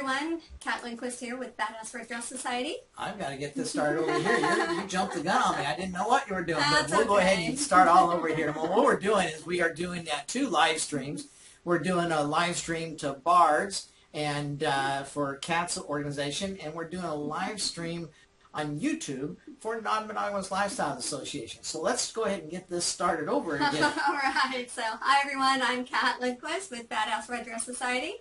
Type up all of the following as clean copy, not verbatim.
everyone, Kat Lindquist here with Badass Red Dress Society. I've got to get this started over here. You jumped the gun on me. I didn't know what you were doing, That's but we'll go okay. ahead and start all over here. Well, what we're doing is we are doing two live streams. We're doing a live stream to Bards and for Kat's organization, and we're doing a live stream on YouTube for Non-Monogamous Lifestyle Association. So let's go ahead and get this started over again. All right. So, hi everyone. I'm Kat Lindquist with Badass Red Dress Society.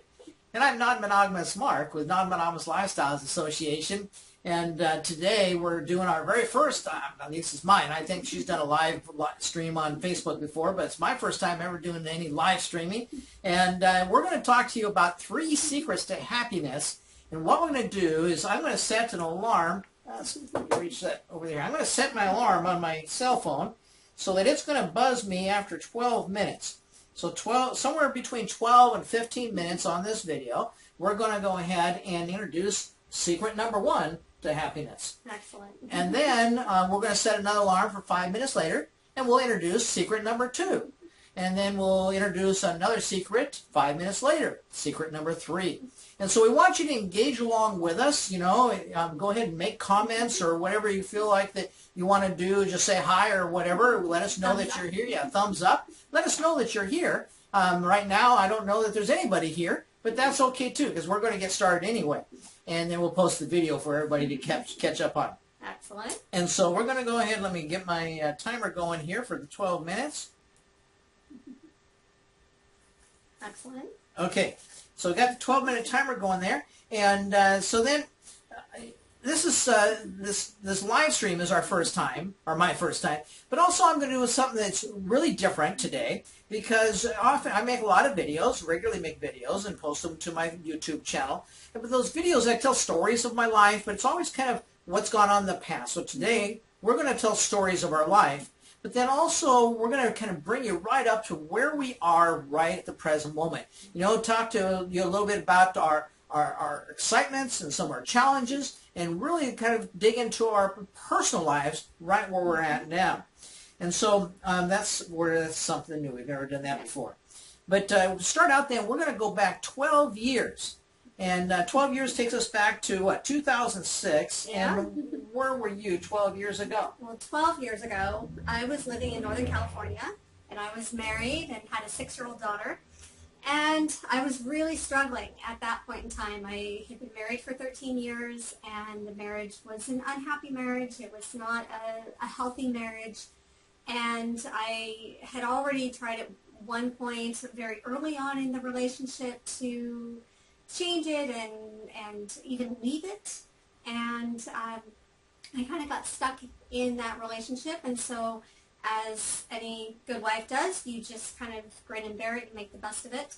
And I'm Non-Monogamous Mark with Non-Monogamous Lifestyles Association. And today we're doing our very first, this is mine. I think she's done a live stream on Facebook before, but it's my first time ever doing any live streaming. And we're going to talk to you about 3 secrets to happiness. And what we're going to do is I'm going to set an alarm. Let's see if we can reach that over there. I'm going to set my alarm on my cell phone so that it's going to buzz me after 12 minutes. So somewhere between 12 and 15 minutes on this video, we're going to go ahead and introduce secret number 1 to happiness. Excellent. And then we're going to set another alarm for 5 minutes later, and we'll introduce secret number 2. And then we'll introduce another secret 5 minutes later, secret number 3. And so we want you to engage along with us. You know, go ahead and make comments or whatever you feel like that you want to do. Just say hi or whatever. Let us know that you're here. Yeah, thumbs up. Let us know that you're here. Right now, I don't know that there's anybody here, but that's okay too, because we're going to get started anyway. And then we'll post the video for everybody to catch up on. Excellent. And so we're going to go ahead. Let me get my timer going here for the 12 minutes. Excellent. Okay, so we got the 12-minute timer going there, and so then this is this live stream is our first time, or my first time, but also I'm going to do something that's really different today, because often I make a lot of videos, regularly make videos, and post them to my YouTube channel. And with those videos, I tell stories of my life, but it's always kind of what's gone on in the past. So today, we're going to tell stories of our life. But then also, we're going to kind of bring you right up to where we are right at the present moment. You know, talk to you a little bit about our excitements and some of our challenges, and really kind of dig into our personal lives right where we're at now. And so that's something new. We've never done that before. But to start out then, we're going to go back 12 years. And 12 years takes us back to, what, 2006. Yeah. And where were you 12 years ago? Well, 12 years ago, I was living in Northern California, and I was married and had a 6-year-old daughter. And I was really struggling at that point in time. I had been married for 13 years, and the marriage was an unhappy marriage. It was not a healthy marriage. And I had already tried at one point very early on in the relationship to change it and even leave it. And I kind of got stuck in that relationship. And so, as any good wife does, you just kind of grin and bear it and make the best of it.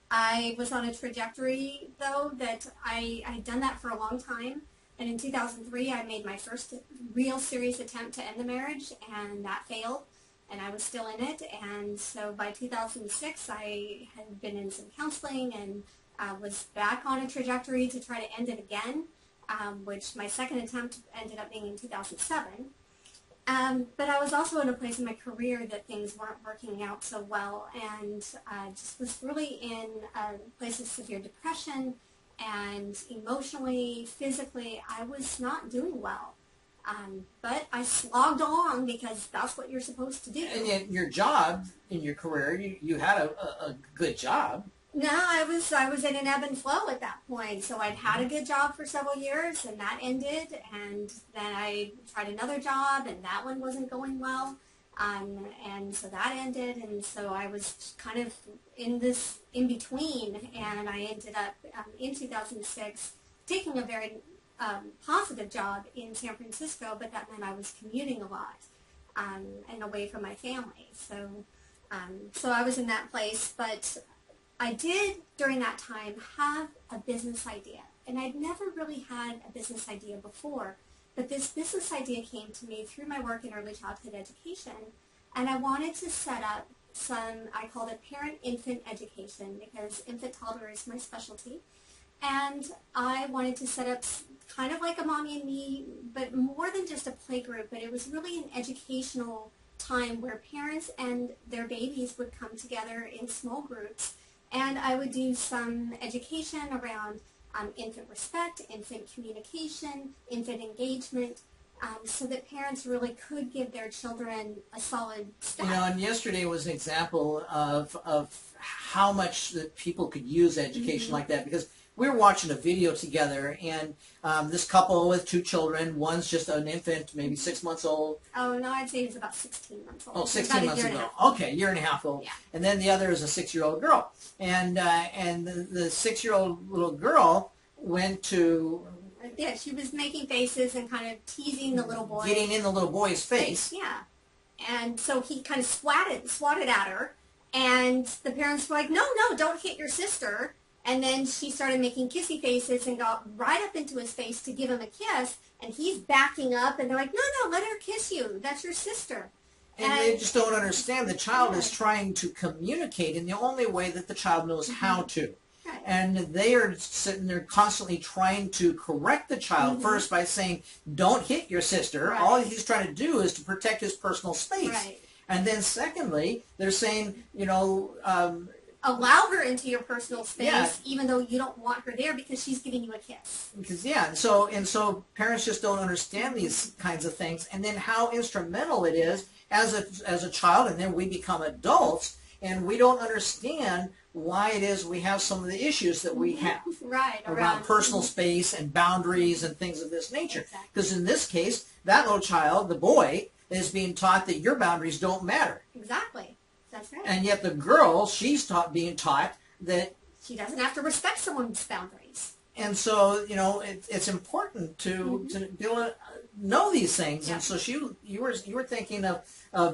I was on a trajectory, though, that I had done that for a long time. And in 2003, I made my first real serious attempt to end the marriage, and that failed. And I was still in it. And so by 2006, I had been in some counseling and was back on a trajectory to try to end it again, which my second attempt ended up being in 2007. But I was also in a place in my career that things weren't working out so well, and just was really in a place of severe depression, and emotionally, physically, I was not doing well. But I slogged on because that's what you're supposed to do. And yet your job in your career, you had a good job. No, I was in an ebb and flow at that point. So I'd had a good job for several years, and that ended. And then I tried another job, and that one wasn't going well. And so that ended. And so I was kind of in this in-between. And I ended up, in 2006, taking a very positive job in San Francisco, but that meant I was commuting a lot and away from my family. So I was in that place, but I did, during that time, have a business idea. And I'd never really had a business idea before, but this business idea came to me through my work in early childhood education, and I wanted to set up some, I called it parent-infant education, because infant-toddler is my specialty. And I wanted to set up kind of like a Mommy and Me, but more than just a play group, but it was really an educational time where parents and their babies would come together in small groups And I would do some education around infant respect, infant communication, infant engagement, so that parents really could give their children a solid start. And yesterday was an example of how much that people could use education like that, because we were watching a video together, and this couple with 2 children, one's just an infant, maybe 6 months old. Oh, no, I'd say he was about 16 months old. Oh, 16 months ago. Okay, year and a half old. Yeah. And then the other is a 6-year-old girl. And the 6-year-old little girl went to... Yeah, she was making faces and kind of teasing the little boy. Getting in the little boy's face. Yeah. And so he kind of swatted at her, and the parents were like, no, don't hit your sister. And then she started making kissy faces and got right up into his face to give him a kiss, and he's backing up, and they're like, no, let her kiss you. That's your sister. And they just don't understand. The child is trying to communicate in the only way that the child knows how to. Right. And they are sitting there constantly trying to correct the child first by saying, don't hit your sister. Right. All he's trying to do is to protect his personal space. Right. And then secondly, they're saying, allow her into your personal space, Yeah. even though you don't want her there, because she's giving you a kiss. because and so parents just don't understand these kinds of things, and then how instrumental it is as a child, and then we become adults, and we don't understand why it is we have some of the issues that we have Right. around personal space and boundaries and things of this nature. Exactly. Because in this case, that little child, the boy, is being taught that your boundaries don't matter. Exactly. That's right. And yet the girl, she's being taught that. She doesn't have to respect someone's boundaries. And so, it's important to be able to know these things. Yeah. And so you were thinking of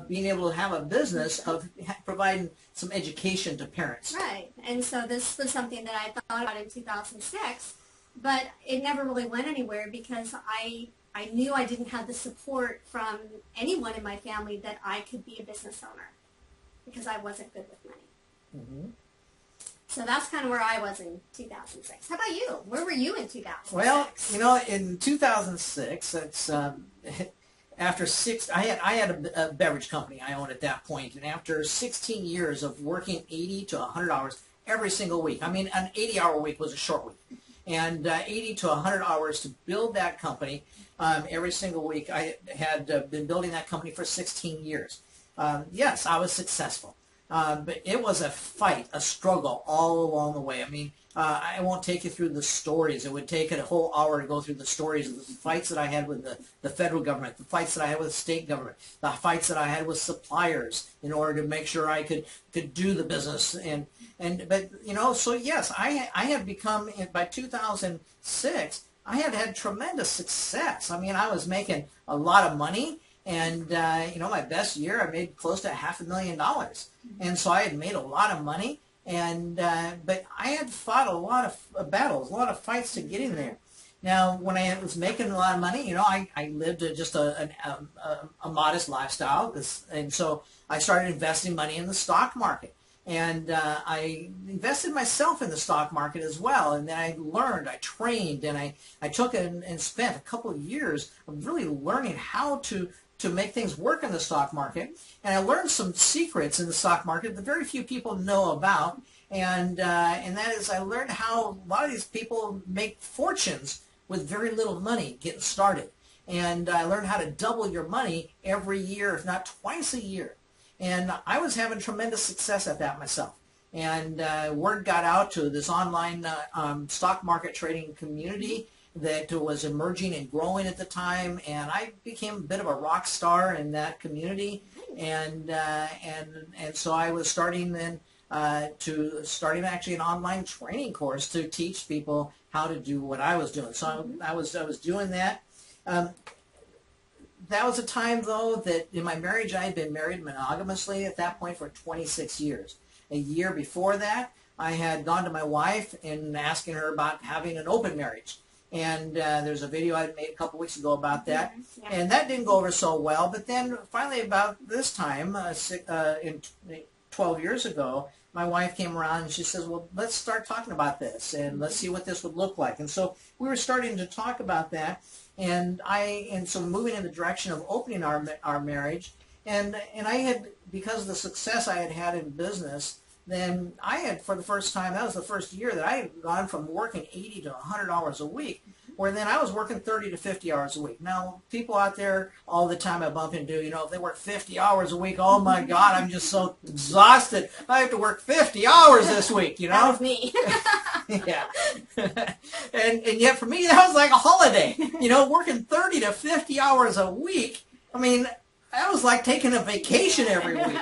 being able to have a business of providing some education to parents. Right. And so this was something that I thought about in 2006, but it never really went anywhere because I knew I didn't have the support from anyone in my family that I could be a business owner because I wasn't good with money. Mm-hmm. So that's kind of where I was in 2006. How about you? Where were you in 2006? Well, in 2006, it's after I had a beverage company I owned at that point, and after 16 years of working 80 to 100 hours every single week, I mean, an 80-hour week was a short week, and 80 to 100 hours to build that company every single week. I had been building that company for 16 years. Yes, I was successful. But it was a fight, a struggle all along the way. I mean, I won't take you through the stories. It would take a whole hour to go through the stories of the fights that I had with the federal government, the fights that I had with the state government, the fights that I had with suppliers in order to make sure I could do the business. But so yes, I had become, by 2006, I had tremendous success. I mean, I was making a lot of money. And, my best year, I made close to $500,000. And so I had made a lot of money. And but I had fought a lot of battles, a lot of fights to get in there. Now, when I was making a lot of money, I lived just a modest lifestyle. And so I started investing money in the stock market. And I invested myself in the stock market as well. And then I learned, I trained, and I took and spent a couple of years of really learning how to make things work in the stock market. And I learned some secrets in the stock market that very few people know about. And that is, I learned how a lot of these people make fortunes with very little money getting started. And I learned how to double your money every year, if not twice a year. And I was having tremendous success at that myself. And word got out to this online stock market trading community that was emerging and growing at the time, and I became a bit of a rock star in that community. And so I was starting actually an online training course to teach people how to do what I was doing. So I was doing that. That was a time, though, that in my marriage, I had been married monogamously at that point for 26 years. A year before that, I had gone to my wife and asking her about having an open marriage. And there's a video I made a couple weeks ago about that. Yeah. And that didn't go over so well. But then finally about this time, 12 years ago, my wife came around and she says, well, let's start talking about this and let's see what this would look like. And so we were starting to talk about that. And so moving in the direction of opening our marriage. And I had, because of the success I had had in business, then I had, for the first time, that was the first year that I had gone from working 80 to 100 hours a week, where then I was working 30 to 50 hours a week. Now, people out there all the time I bump into, if they work 50 hours a week, oh my God, I'm just so exhausted. I have to work 50 hours this week, That was me. Yeah. and yet for me, that was like a holiday. Working 30 to 50 hours a week. I mean, that was like taking a vacation every week,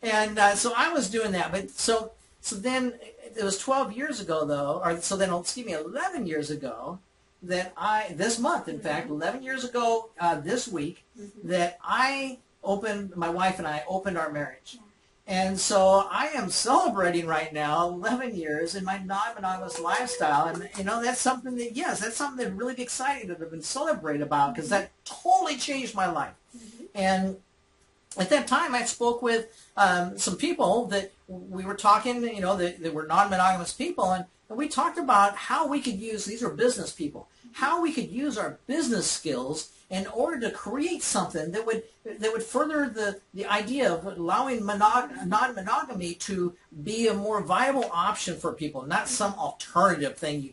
And so I was doing that. But so then it was 12 years ago, though, 11 years ago, that this month, in fact, 11 years ago this week, that my wife and I opened our marriage. And so I am celebrating right now 11 years in my non-monogamous lifestyle. And, that's something that really be exciting to have been celebrated about, because that totally changed my life. And at that time, I spoke with some people that we were talking, that were non-monogamous people, and we talked about how we could use, these are business people, how we could use our business skills in order to create something that would further the idea of allowing non-monogamy to be a more viable option for people, not some alternative thing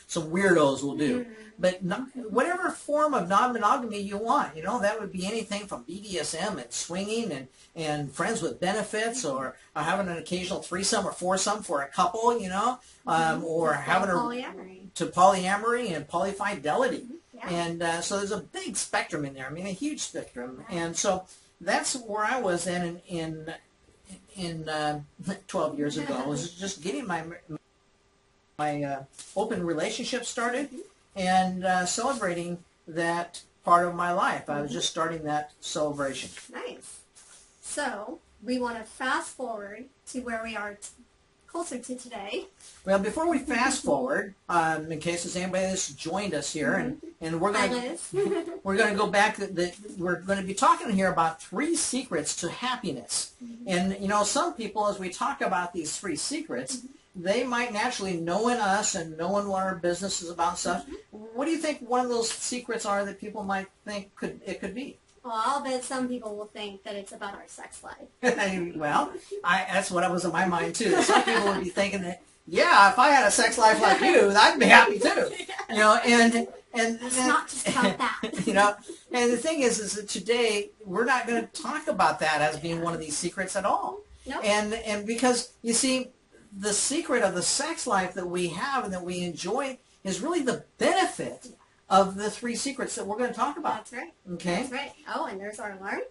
some weirdos will do. But whatever form of non-monogamy you want, that would be anything from BDSM and swinging and friends with benefits, or having an occasional threesome or foursome for a couple, or having polyamory and polyfidelity. And so there's a big spectrum in there. I mean, a huge spectrum. And so that's where I was then in 12 years ago. I was just getting my open relationship started and celebrating that part of my life. I was just starting that celebration. Nice. So we want to fast forward to where we are closer to today. Well, before we fast forward, in case there's anybody that's joined us here, and we're going to go back. We're going to be talking here about 3 secrets to happiness. And some people, as we talk about these 3 secrets, they might naturally, knowing us and knowing what our business is about, stuff. What do you think one of those secrets are that people might think it could be? Well, I'll bet some people will think that it's about our sex life. Well, that's what was in my mind too. Some people would be thinking that, yeah, if I had a sex life like you, I'd be happy too. And it's not just about that. And the thing is that today we're not going to talk about that as being one of these secrets at all. Nope. And because you see, the secret of the sex life that we have and that we enjoy is really the benefit of the 3 secrets that we're going to talk about. That's right. Okay. That's right. Oh, and there's our alarm.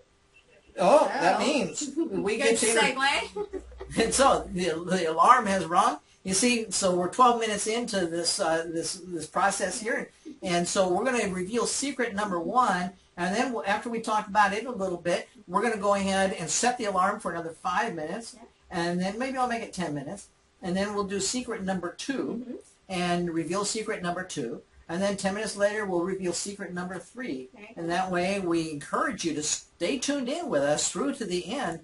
Oh, that means we get to segue. And so the alarm has rung. You see, so we're 12 minutes into this this process here, and so we're going to reveal secret number 1, and then after we talk about it a little bit, we're going to go ahead and set the alarm for another 5 minutes, and then maybe I'll make it 10 minutes, and then we'll do secret number 2, and reveal secret number 2. And then 10 minutes later, we'll reveal secret number 3. And that way, we encourage you to stay tuned in with us through to the end,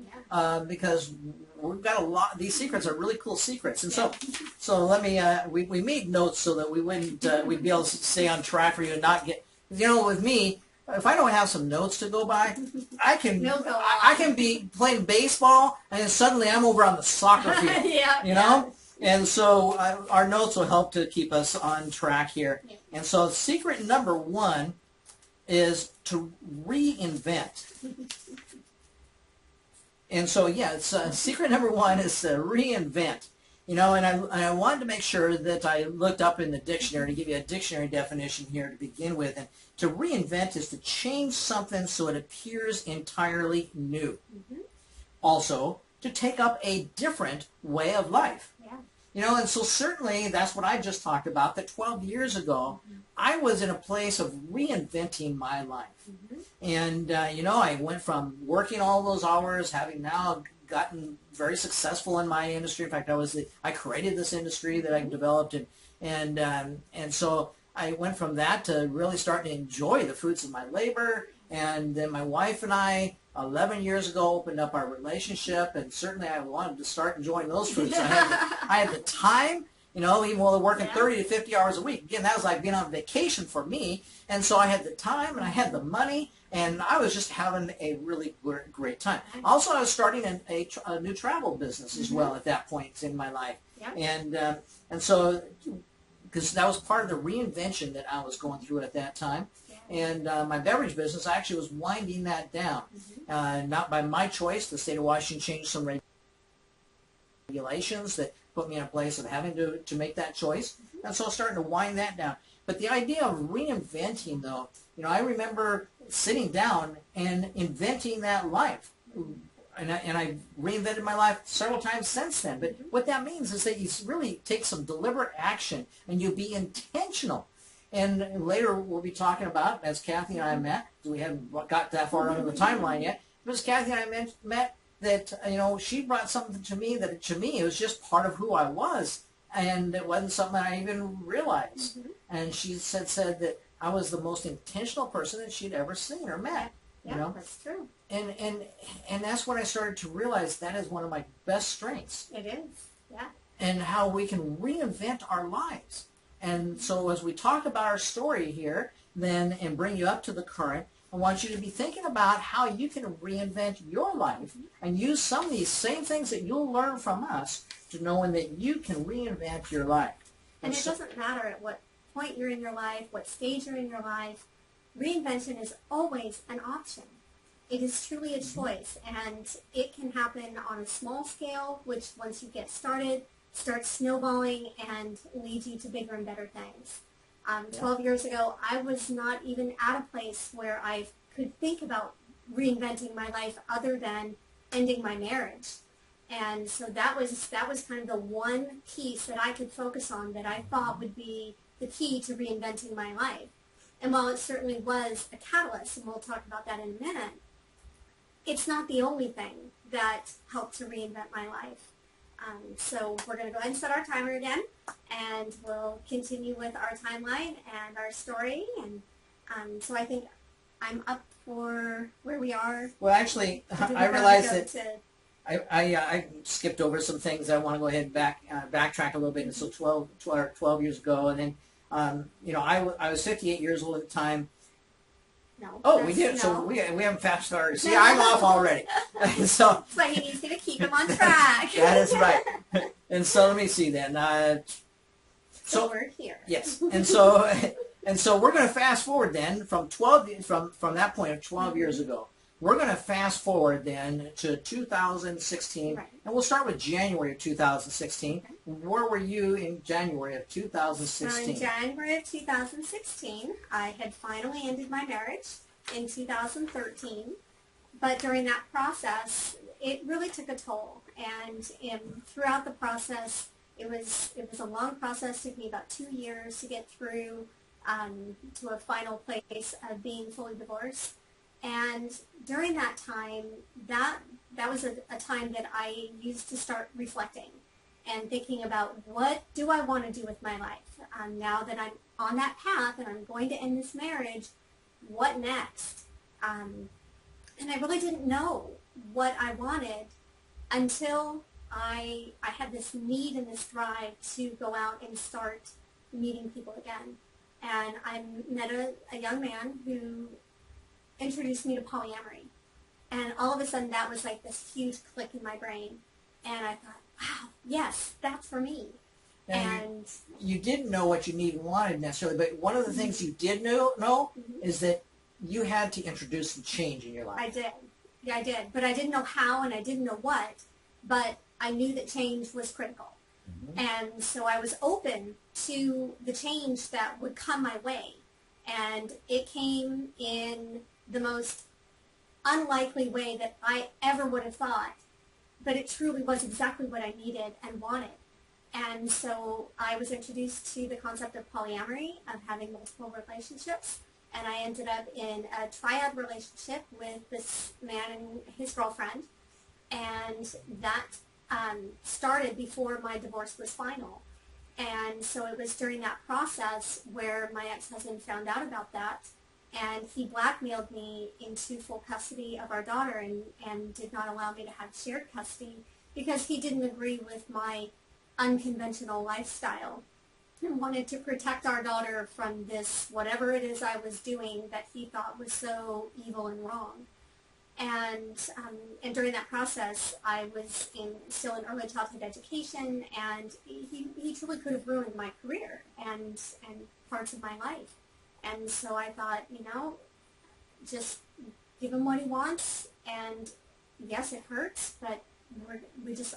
because we've got a lot. These secrets are really cool secrets. And so let me. We made notes so that we wouldn't. We'd be able to stay on track for you and not get. With me, if I don't have some notes to go by, I can be playing baseball and then suddenly I'm over on the soccer field. And so our notes will help to keep us on track here. And so secret number 1 is to reinvent. And so, secret number 1 is to reinvent. And I wanted to make sure that I looked up in the dictionary to give you a dictionary definition here to begin with. And to reinvent is to change something so it appears entirely new. Also, to take up a different way of life. And so certainly that's what I just talked about, that 12 years ago, I was in a place of reinventing my life. And, I went from working all those hours, having now gotten very successful in my industry. In fact, I created this industry that I developed, and so I went from that to really starting to enjoy the fruits of my labor. And then my wife and I, 11 years ago, opened up our relationship, and certainly I wanted to start enjoying those fruits. I had the time, even while working 30 to 50 hours a week. Again, that was like being on vacation for me, and so I had the time and I had the money. And I was just having a really great time. Also, I was starting a new travel business as well at that point in my life. Yeah. And so, because that was part of the reinvention that I was going through at that time. And my beverage business, I actually was winding that down. Not by my choice. The state of Washington changed some regulations that put me in a place of having to make that choice. And so I was starting to wind that down. But the idea of reinventing, though, I remember sitting down and inventing that life. And I reinvented my life several times since then. But what that means is that you really take some deliberate action and you be intentional. And later we'll be talking about, as Kathy and I met, we haven't got that far under the timeline yet, but as Kathy and I met that, she brought something to me that to me it was just part of who I was. And it wasn't something I even realized. And she said that I was the most intentional person that she'd ever seen or met. Yeah, that's true. And that's when I started to realize that is one of my best strengths. It is, yeah. And how we can reinvent our lives. And so as we talk about our story here, then, and bring you up to the current, I want you to be thinking about how you can reinvent your life and use some of these same things that you'll learn from us to knowing that you can reinvent your life. And it doesn't matter at what point you're in your life, what stage you're in your life, reinvention is always an option. It is truly a choice, and it can happen on a small scale, which once you get started, starts snowballing and leads you to bigger and better things. 12 years ago, I was not even at a place where I could think about reinventing my life other than ending my marriage. And so that was kind of the one piece that I could focus on that I thought would be the key to reinventing my life. And while it certainly was a catalyst, and we'll talk about that in a minute, it's not the only thing that helped to reinvent my life. So we're going to go ahead and set our timer again, and we'll continue with our timeline and our story. And so I think I'm up for where we are. Well, actually, I realized that I skipped over some things. I want to go ahead and backtrack a little bit. And so 12 years ago, and then I was 58 years old at the time. No. Oh, we did. No. So we haven't fast started. See, I'm off already. So that's why he needs to keep him on track. That is right. And so let me see then. So we're here. Yes. And so we're going to fast forward then from that point of 12 years ago. We're going to fast forward then to 2016, right. And we'll start with January of 2016. Okay. Where were you in January of 2016? In January of 2016, I had finally ended my marriage in 2013, but during that process, it really took a toll, and throughout the process, it was a long process. It took me about 2 years to get through to a final place of being fully divorced. And during that time, that was a time that I used to start reflecting and thinking about what do I want to do with my life. Now that I'm on that path and I'm going to end this marriage, what next? And I really didn't know what I wanted until I had this need and this drive to go out and start meeting people again. And I met a young man who introduced me to polyamory. And all of a sudden that was like this huge click in my brain. And I thought, wow, yes, that's for me. And you didn't know what you needed and wanted necessarily, but one of the things you did know is that you had to introduce some change in your life. I did. Yeah, I did. But I didn't know how and I didn't know what, but I knew that change was critical. And so I was open to the change that would come my way. And it came in the most unlikely way that I ever would have thought, but it truly was exactly what I needed and wanted. And so I was introduced to the concept of polyamory, of having multiple relationships, and I ended up in a triad relationship with this man and his girlfriend, and that started before my divorce was final. And so it was during that process where my ex-husband found out about that, and he blackmailed me into full custody of our daughter and did not allow me to have shared custody because he didn't agree with my unconventional lifestyle. wanted to protect our daughter from this, whatever it is I was doing that he thought was so evil and wrong. And during that process, I was still in early childhood education, and he truly could have ruined my career and parts of my life. And so I thought, just give him what he wants, and yes, it hurts, but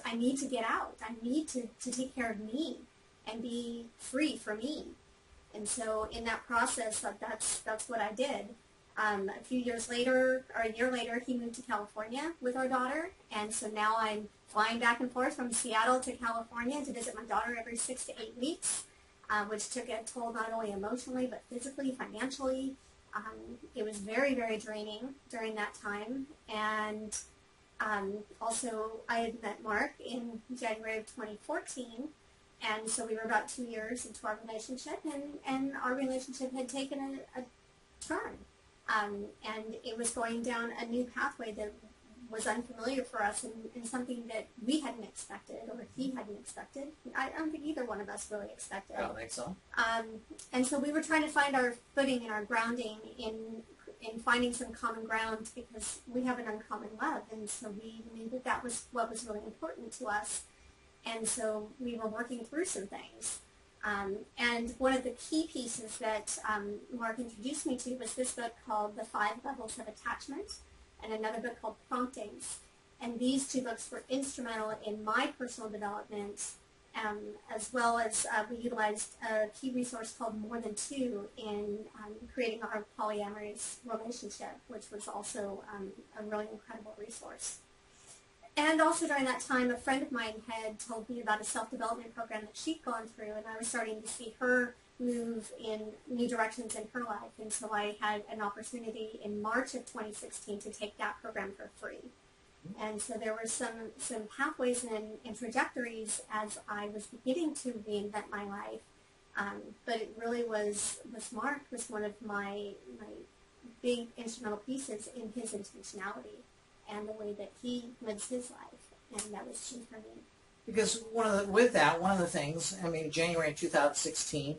I need to get out. I need to take care of me and be free for me. And so in that process, that's what I did. A few years later, or a year later, he moved to California with our daughter, and so now I'm flying back and forth from Seattle to California to visit my daughter every 6 to 8 weeks, which took a toll not only emotionally but physically, financially. It was very, very draining during that time, and also I had met Mark in January of 2014, and so we were about 2 years into our relationship, and our relationship had taken a turn. And it was going down a new pathway that was unfamiliar for us, and something that we hadn't expected, or he hadn't expected. I don't think either one of us really expected. I don't think so. And so we were trying to find our footing and our grounding in finding some common ground, because we have an uncommon love, and so we knew that was what was really important to us. And so we were working through some things. And one of the key pieces that Mark introduced me to was this book called The 5 Levels of Attachment, and another book called Promptings. And these two books were instrumental in my personal development, as well as we utilized a key resource called More Than Two in creating our polyamorous relationship, which was also a really incredible resource. And also during that time, a friend of mine had told me about a self-development program that she'd gone through, and I was starting to see her move in new directions in her life. And so I had an opportunity in March of 2016 to take that program for free. And so there were some pathways and trajectories as I was beginning to reinvent my life. But it really was Mark was one of my big instrumental pieces in his intentionality and the way that he lives his life, and that was key for me. Because one of the things, January 2016,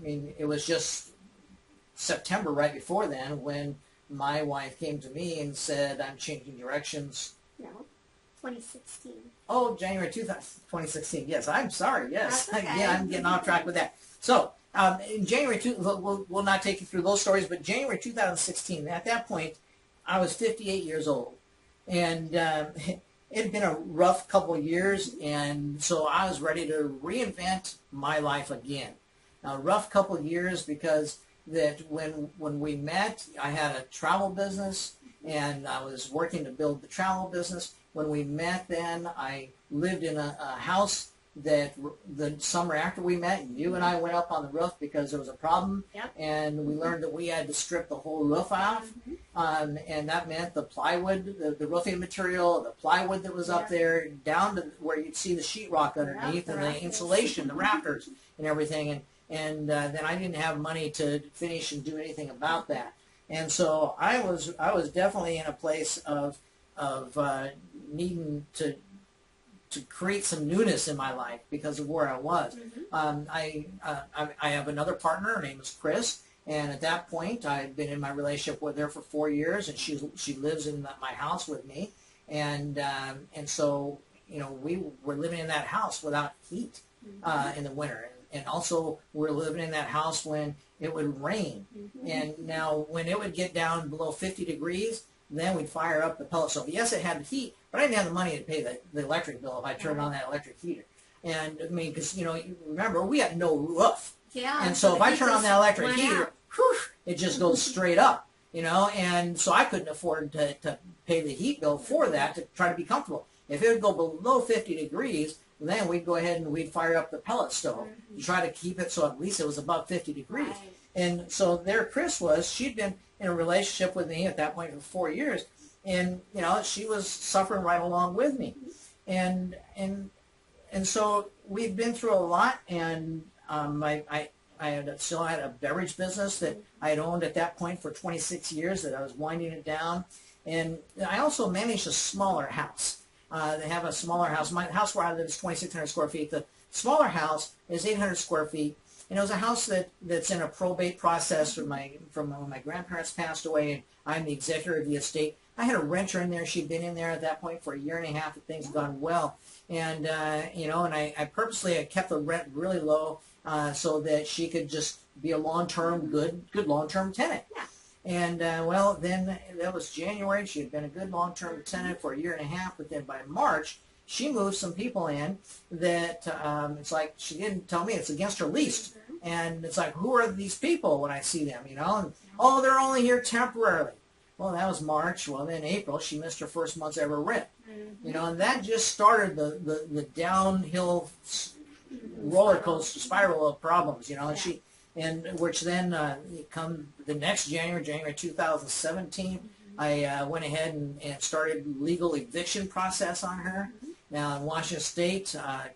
it was just September right before then when my wife came to me and said, I'm changing directions. No, 2016. Oh, January 2016, yes, I'm sorry, yes. That's okay. Yeah, I'm getting off track with that. So, in January, we'll not take you through those stories, but January 2016, at that point, I was 58 years old, and it had been a rough couple of years, and so I was ready to reinvent my life again. Now, a rough couple of years because that when we met, I had a travel business, and I was working to build the travel business. When we met then, I lived in a house that the summer after we met, you and I went up on the roof because there was a problem, Yep. and we learned that we had to strip the whole roof off, and that meant the plywood, the roofing material, the plywood that was up there, down to where you'd see the sheetrock underneath, and the insulation, the rafters, and everything, and then I didn't have money to finish and do anything about that, and so I was definitely in a place of needing to create some newness in my life because of where I was. I have another partner. Her name is Chris, and at that point, I had been in my relationship with her for 4 years, and she lives in my house with me, and so we were living in that house without heat in the winter, and also we're living in that house when it would rain, and now when it would get down below 50 degrees. Then we'd fire up the pellet stove. Yes, it had the heat, but I didn't have the money to pay the electric bill if I turned on that electric heater. And because remember, we had no roof. Yeah. And so if I turn on that electric heater, it just goes straight up. And so I couldn't afford to pay the heat bill for that to try to be comfortable. If it would go below 50 degrees, then we'd go ahead and we'd fire up the pellet stove to try to keep it so at least it was above 50 degrees. Right. And so there Chris was. She'd been in a relationship with me at that point for 4 years, and she was suffering right along with me, and so we've been through a lot, and I still had a beverage business that I had owned at that point for 26 years that I was winding it down, and I also managed a smaller house. They have a smaller house. My house where I live is 2,600 square feet. smaller house. It's 800 square feet. And it was a house that's in a probate process from when my grandparents passed away, and I'm the executor of the estate. I had a renter in there. She'd been in there at that point for a year and a half, and things had gone well. And and I purposely kept the rent really low so that she could just be a long-term, good long-term tenant. Yeah. And well, then that was January. She had been a good long-term tenant for a year and a half, but then by March, she moved some people in that it's like she didn't tell me, it's against her lease. And it's like, who are these people when I see them, And, oh, they're only here temporarily. Well, that was March. Well, then April, she missed her first month's ever rent. And that just started the downhill roller coaster spiral of problems, and which then come the next January 2017, I went ahead and started legal eviction process on her. Now in Washington State, I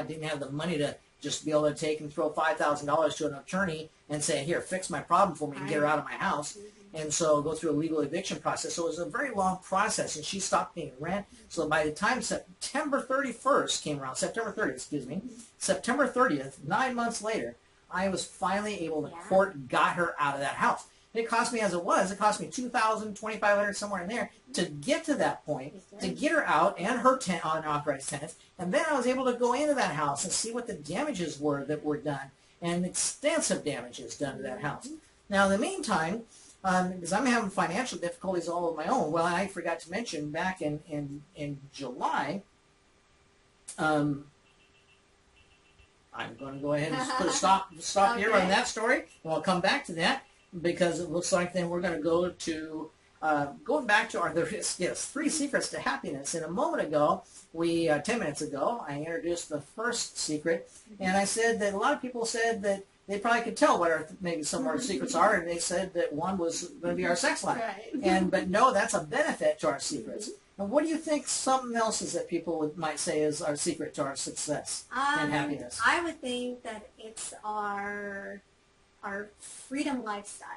didn't have the money to just be able to take and throw $5,000 to an attorney and say, here, fix my problem for me and get her out of my house. And so go through a legal eviction process. So it was a very long process, and she stopped paying rent. So by the time September 30th, 9 months later, I was finally able to court got her out of that house. It cost me, it cost me $2,000, $2,500, somewhere in there to get to that point, to get her out and her unauthorized tenants. And then I was able to go into that house and see what the damages were that were done, and extensive damages done to that house. Now, in the meantime, because I'm having financial difficulties all of my own, well, I forgot to mention back in July, I'm going to go ahead and put a stop here on that story, and I'll come back to that, because it looks like then we're going to go to going back to our 3 secrets to happiness. And a moment ago, 10 minutes ago, I introduced the first secret, and I said that a lot of people said that they probably could tell what maybe some of our secrets are, and they said that one was going to be our sex life. Right. But no, that's a benefit to our secrets. And what do you think something else is that people might say is our secret to our success and happiness? I would think that it's our freedom lifestyle.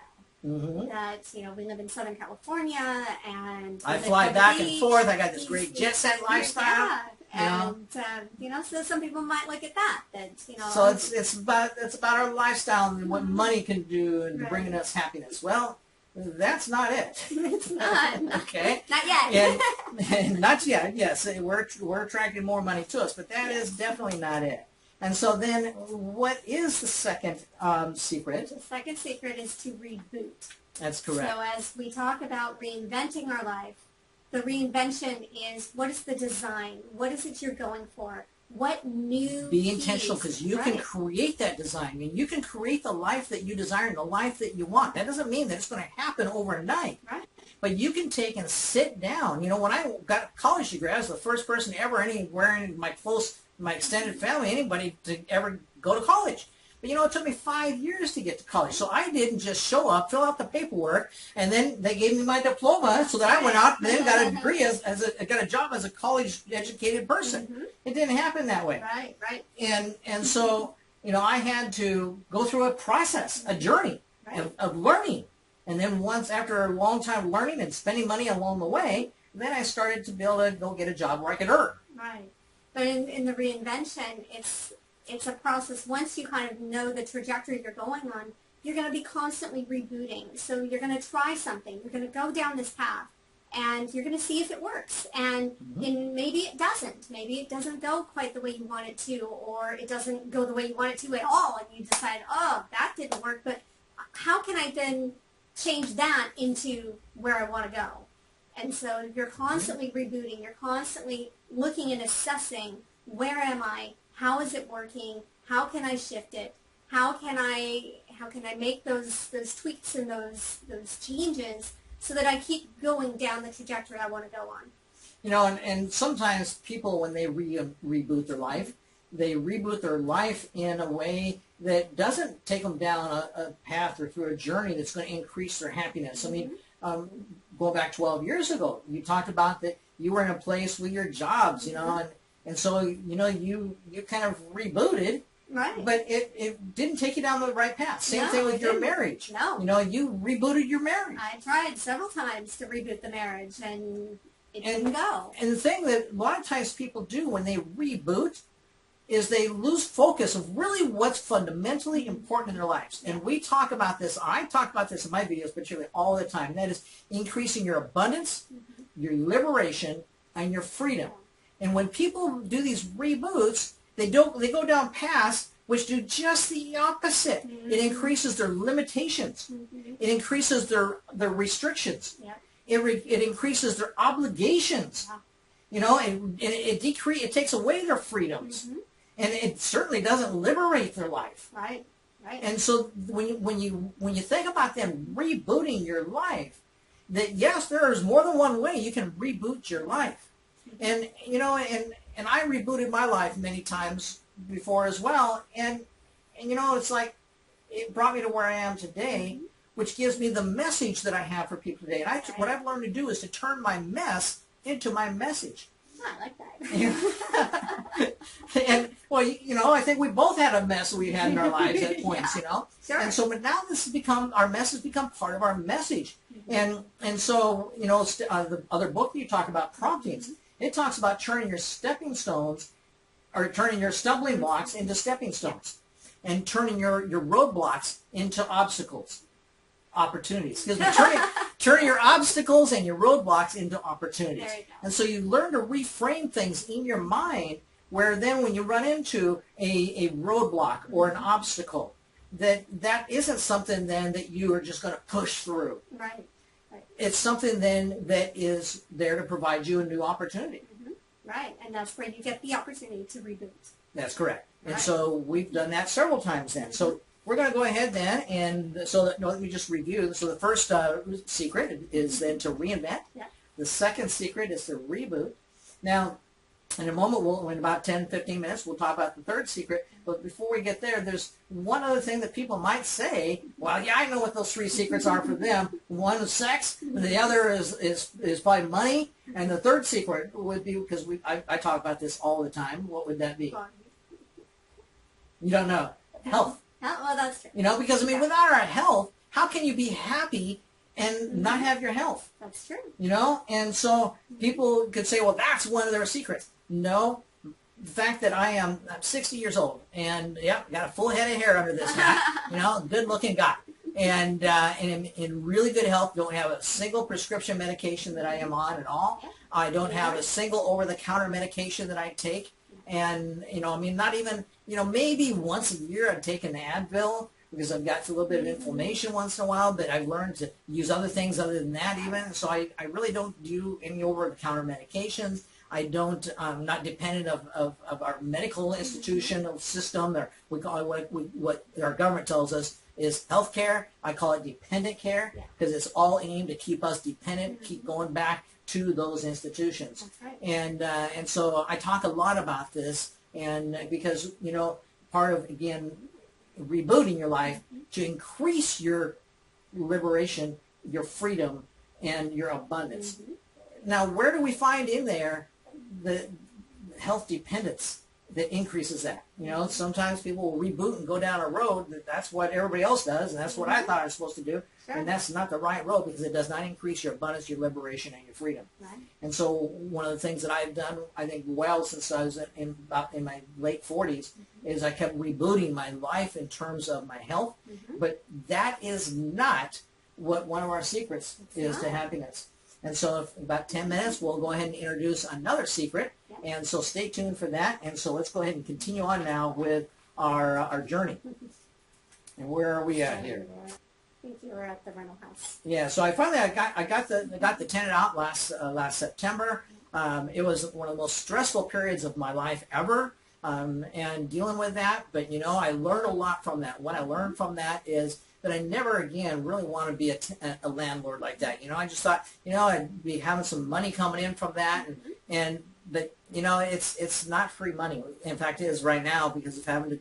That, we live in Southern California, and I fly back and forth. I got this great jet set lifestyle. And so some people might look at that. So it's about our lifestyle and what money can do and bringing us happiness. Well, that's not it. It's not. Okay. Not yet. And not yet. Yes, we're attracting more money to us, but that is definitely not it. And so then, what is the second secret? The second secret is to reboot. That's correct. So as we talk about reinventing our life, the reinvention is, what is the design? What is it you're going for? What new Be intentional, because you can create that design, and you can create the life that you desire and the life that you want. That doesn't mean that it's going to happen overnight. Right. But you can take and sit down. When I got a college degree, I was the first person ever anywhere in my extended family, anybody to ever go to college. But it took me 5 years to get to college. So I didn't just show up, fill out the paperwork, and then they gave me my diploma so that I went out and then got a degree got a job as a college educated person. It didn't happen that way. Right. And so, I had to go through a process, a journey of learning. And then once, after a long time of learning and spending money along the way, then I started to be able to go get a job where I could earn. Right. But in the reinvention, it's a process. Once you kind of know the trajectory you're going on, you're going to be constantly rebooting. So you're going to try something. You're going to go down this path, and you're going to see if it works. And maybe it doesn't. Maybe it doesn't go quite the way you want it to, or it doesn't go the way you want it to at all, and you decide, oh, that didn't work, but how can I then change that into where I want to go? And so you're constantly rebooting. You're constantly looking and assessing, where am I? How is it working? How can I shift it? How can I make those tweaks and those changes so that I keep going down the trajectory I want to go on? And sometimes people, when they reboot their life, they reboot their life in a way that doesn't take them down a path or through a journey that's going to increase their happiness. I mean, going back 12 years ago, you talked about that you were in a place with your jobs, and so, you kind of rebooted, right? But it didn't take you down the right path. Same thing with your marriage. No. You rebooted your marriage. I tried several times to reboot the marriage, and it didn't go. And the thing that a lot of times people do when they reboot is they lose focus of really what's fundamentally important in their lives. And we talk about this, I talk about this in my videos particularly all the time. That is increasing your abundance, your liberation, and your freedom. And when people do these reboots, they go down paths which do just the opposite. It increases their limitations. It increases their restrictions. It increases their obligations. You know, and it takes away their freedoms. And it certainly doesn't liberate their life. Right. And so when you think about them rebooting your life, that yes, there is more than one way you can reboot your life. And you know, and I rebooted my life many times before as well. And you know, it's like it brought me to where I am today, which gives me the message that I have for people today. And what I've learned to do is to turn my mess into my message. I like that. And well, you know, I think we both had a mess we had in our lives at points, you know. Sure. And so, but now our mess has become part of our message. And so, you know, the other book that you talk about, Promptings, it talks about turning your stepping stones, or turning your stumbling blocks into stepping stones, and turning your roadblocks into opportunities. Excuse me, turning your obstacles and your roadblocks into opportunities. There you go. And so you learn to reframe things in your mind, where then when you run into a roadblock or an obstacle, that isn't something then that you are just going to push through. Right. It's something then that is there to provide you a new opportunity. Right, and that's where you get the opportunity to reboot. That's correct. And Right. so we've done that several times then. So we're going to go ahead then, and so let me just review. So the first secret is then to reinvent. Yeah. The second secret is to reboot. Now, in a moment, in about 10, 15 minutes, we'll talk about the third secret. But before we get there, there's one other thing that people might say. Well, yeah, I know what those three secrets are for them. One is sex, and the other is probably money, and the third secret would be, because I talk about this all the time. What would that be? You don't know. Health. Well, that's true. You know, because I mean, without our health, how can you be happy and not have your health? That's true. You know, and so people could say, well, that's one of their secrets. No, the fact that I'm 60 years old, and got a full head of hair under this hat, you know, good-looking guy, and in really good health. Don't have a single prescription medication that I am on at all. I don't have a single over-the-counter medication that I take, and you know, I mean, not even, you know, maybe once a year I'd take an Advil because I've got a little bit of inflammation once in a while, but I've learned to use other things other than that even. So I really don't do any over-the-counter medications. I don't, I'm not dependent of our medical institutional system, or we call it what our government tells us is health care. I call it dependent care, because it's all aimed to keep us dependent, keep going back to those institutions. That's right. And so I talk a lot about this, and because, you know, part of, again, rebooting your life to increase your liberation, your freedom, and your abundance. Now, where do we find in there the health dependence that increases that? You know, sometimes people will reboot and go down a road that's what everybody else does, and that's what I thought I was supposed to do. Sure. And that's not the right road, because it does not increase your abundance, your liberation, and your freedom. Right. And so one of the things that I've done, I think, well, since I was in my late 40s, is I kept rebooting my life in terms of my health. But that is not what one of our secrets is to happiness. And so in about 10 minutes, we'll go ahead and introduce another secret. And so stay tuned for that. And so let's go ahead and continue on now with our journey. And where are we at here? I think you were at the rental house. Yeah, so I got the tenant out last September. It was one of the most stressful periods of my life ever, and dealing with that. But you know, I learned a lot from that. What I learned from that is that I never again really want to be a landlord like that. You know, I just thought, you know, I'd be having some money coming in from that, but you know, it's not free money. In fact, it is right now, because of having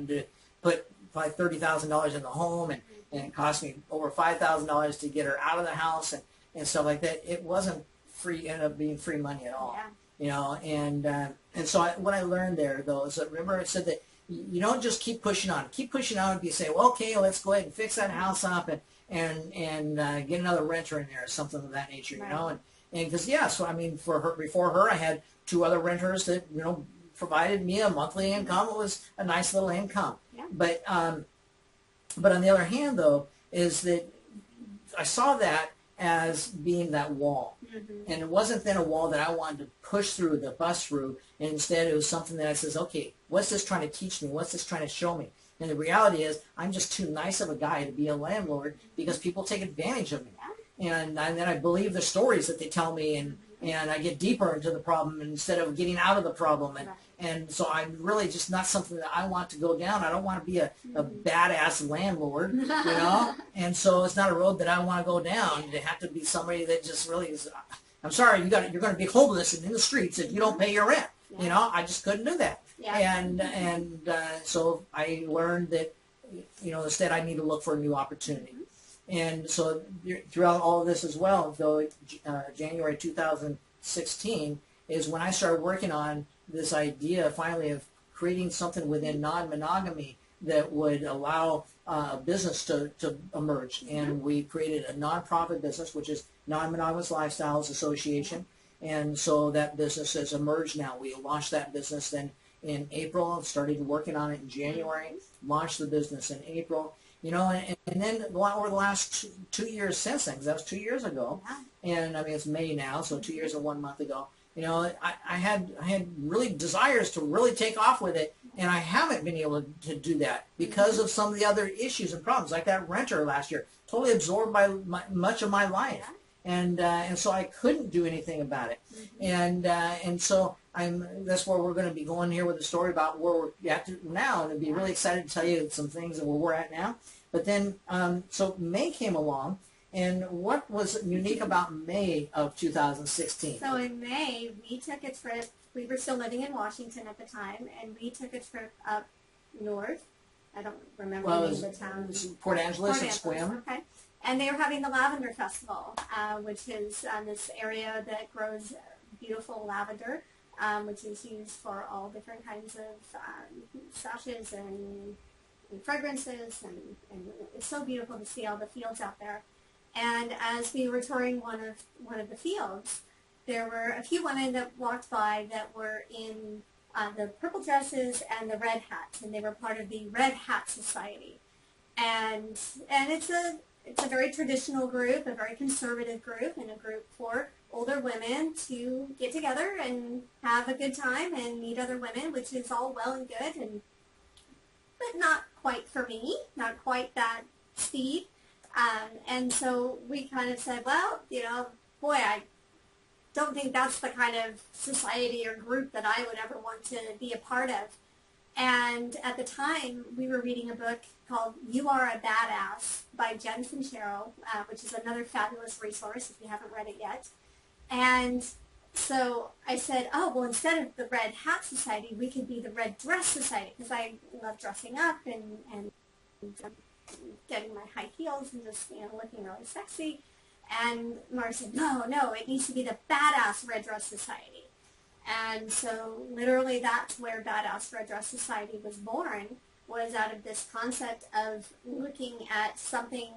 to put probably $30,000 in the home, and it cost me over $5,000 to get her out of the house and stuff like that. It wasn't free, ended up being free money at all. You know, and so what I learned there, though, is that, remember, it said that you don't just keep pushing on. Keep pushing on. If you say, well, okay, let's go ahead and fix that house up and get another renter in there, or something of that nature, you know. And because so I mean, before her, I had two other renters that, you know, provided me a monthly income. It was a nice little income. Yeah. But on the other hand, though, is that I saw that as being that wall. And it wasn't then a wall that I wanted to push through, the bust through, and instead it was something that I says, okay, what's this trying to teach me? What's this trying to show me? And the reality is, I'm just too nice of a guy to be a landlord because people take advantage of me. And then I believe the stories that they tell me, and I get deeper into the problem instead of getting out of the problem. And so I'm really just not something that I want to go down. I don't want to be a badass landlord, you know? And so it's not a road that I want to go down. To have to be somebody that just really is, I'm sorry, you're going to be homeless and in the streets if you don't pay your rent. You know, I just couldn't do that. And so I learned that, you know, instead I need to look for a new opportunity. And so throughout all of this as well, though, January 2016 is when I started working on this idea finally of creating something within non-monogamy that would allow a business to emerge. And we created a nonprofit business, which is Non-Monogamous Lifestyles Association. And so that business has emerged now. We launched that business then in April, started working on it in January, launched the business in April. You know, and then over the last 2 years since then, because that was 2 years ago, and I mean it's May now, so 2 years and 1 month ago. You know, I had really desires to really take off with it, and I haven't been able to do that because of some of the other issues and problems, like that renter last year, totally absorbed by much of my life, and so I couldn't do anything about it, and so that's where we're going to be going here with a story about where we're at now, and I'd be really excited to tell you some things of where we're at now. But then, so May came along, and what was unique about May of 2016? So in May, we took a trip. We were still living in Washington at the time, and we took a trip up north. I don't remember the name of the town. Port Angeles and Sequim. Okay. And they were having the Lavender Festival, which is this area that grows beautiful lavender, which is used for all different kinds of sashes and fragrances, and it's so beautiful to see all the fields out there. And as we were touring one of the fields, there were a few women that walked by that were in the purple dresses and the red hats, and they were part of the Red Hat Society. And it's a very traditional group, a very conservative group, and a group for older women to get together and have a good time and meet other women, which is all well and good, but not quite for me, not quite that steep. And so we kind of said, well, you know, boy, I don't think that's the kind of society or group that I would ever want to be a part of. And at the time, we were reading a book called You Are a Badass by Jen Sincero, which is another fabulous resource if you haven't read it yet. And so I said, oh, well, instead of the Red Hat Society, we could be the Red Dress Society, because I love dressing up and getting my high heels and just, you know, looking really sexy. And Mara said, no, it needs to be the Badass Red Dress Society. And so literally that's where Badass Red Dress Society was born, was out of this concept of looking at something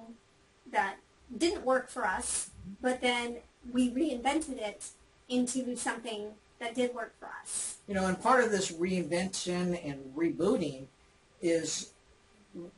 that didn't work for us, but then we reinvented it into something that did work for us. You know, and part of this reinvention and rebooting is,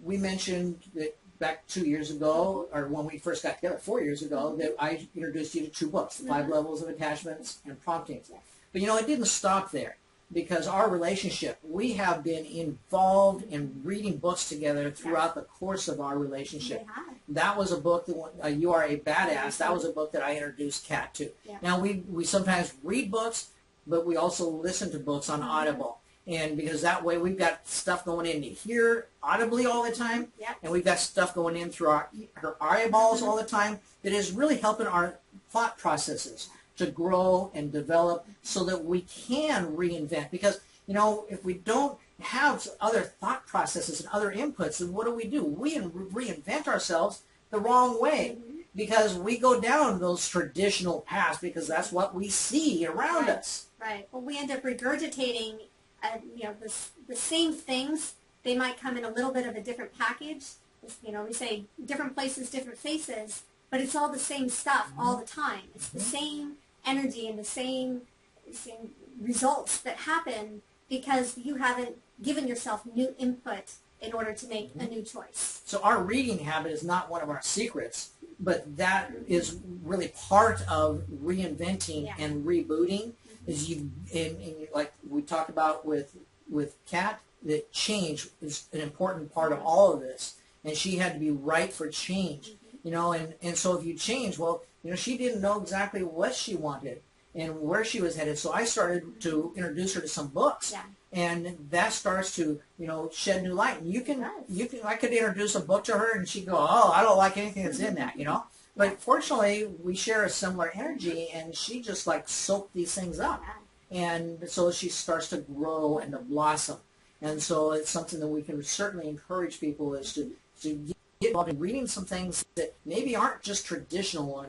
we mentioned that back 2 years ago, or when we first got together 4 years ago, that I introduced you to 2 books, The 5 Levels of Attachments and Promptings. But you know, it didn't stop there, because our relationship, we have been involved in reading books together throughout the course of our relationship. That was a book, that You Are a Badass, that was a book that I introduced Kat to. Now, we sometimes read books, but we also listen to books on Audible. And because that way we've got stuff going in to hear audibly all the time, and we've got stuff going in through her eyeballs all the time that is really helping our thought processes to grow and develop so that we can reinvent. Because, you know, if we don't have other thought processes and other inputs, then what do? We reinvent ourselves the wrong way, because we go down those traditional paths because that's what we see around us. Right. Well, we end up regurgitating you know, the same things. They might come in a little bit of a different package. You know, we say different places, different faces, but it's all the same stuff all the time. It's the same energy and the same results that happen, because you haven't given yourself new input in order to make a new choice. So our reading habit is not one of our secrets, but that is really part of reinventing and rebooting. Is like we talked about with Kat, that change is an important part of all of this, and she had to be right for change, you know, and so if you change, well, you know, she didn't know exactly what she wanted and where she was headed, so I started to introduce her to some books, and that starts to, you know, shed new light. And you can I could introduce a book to her and she'd go, oh, I don't like anything that's in that, you know. But fortunately, we share a similar energy, and she just like soaked these things up. And so she starts to grow and to blossom. And so it's something that we can certainly encourage people is to get involved in reading some things that maybe aren't just traditional.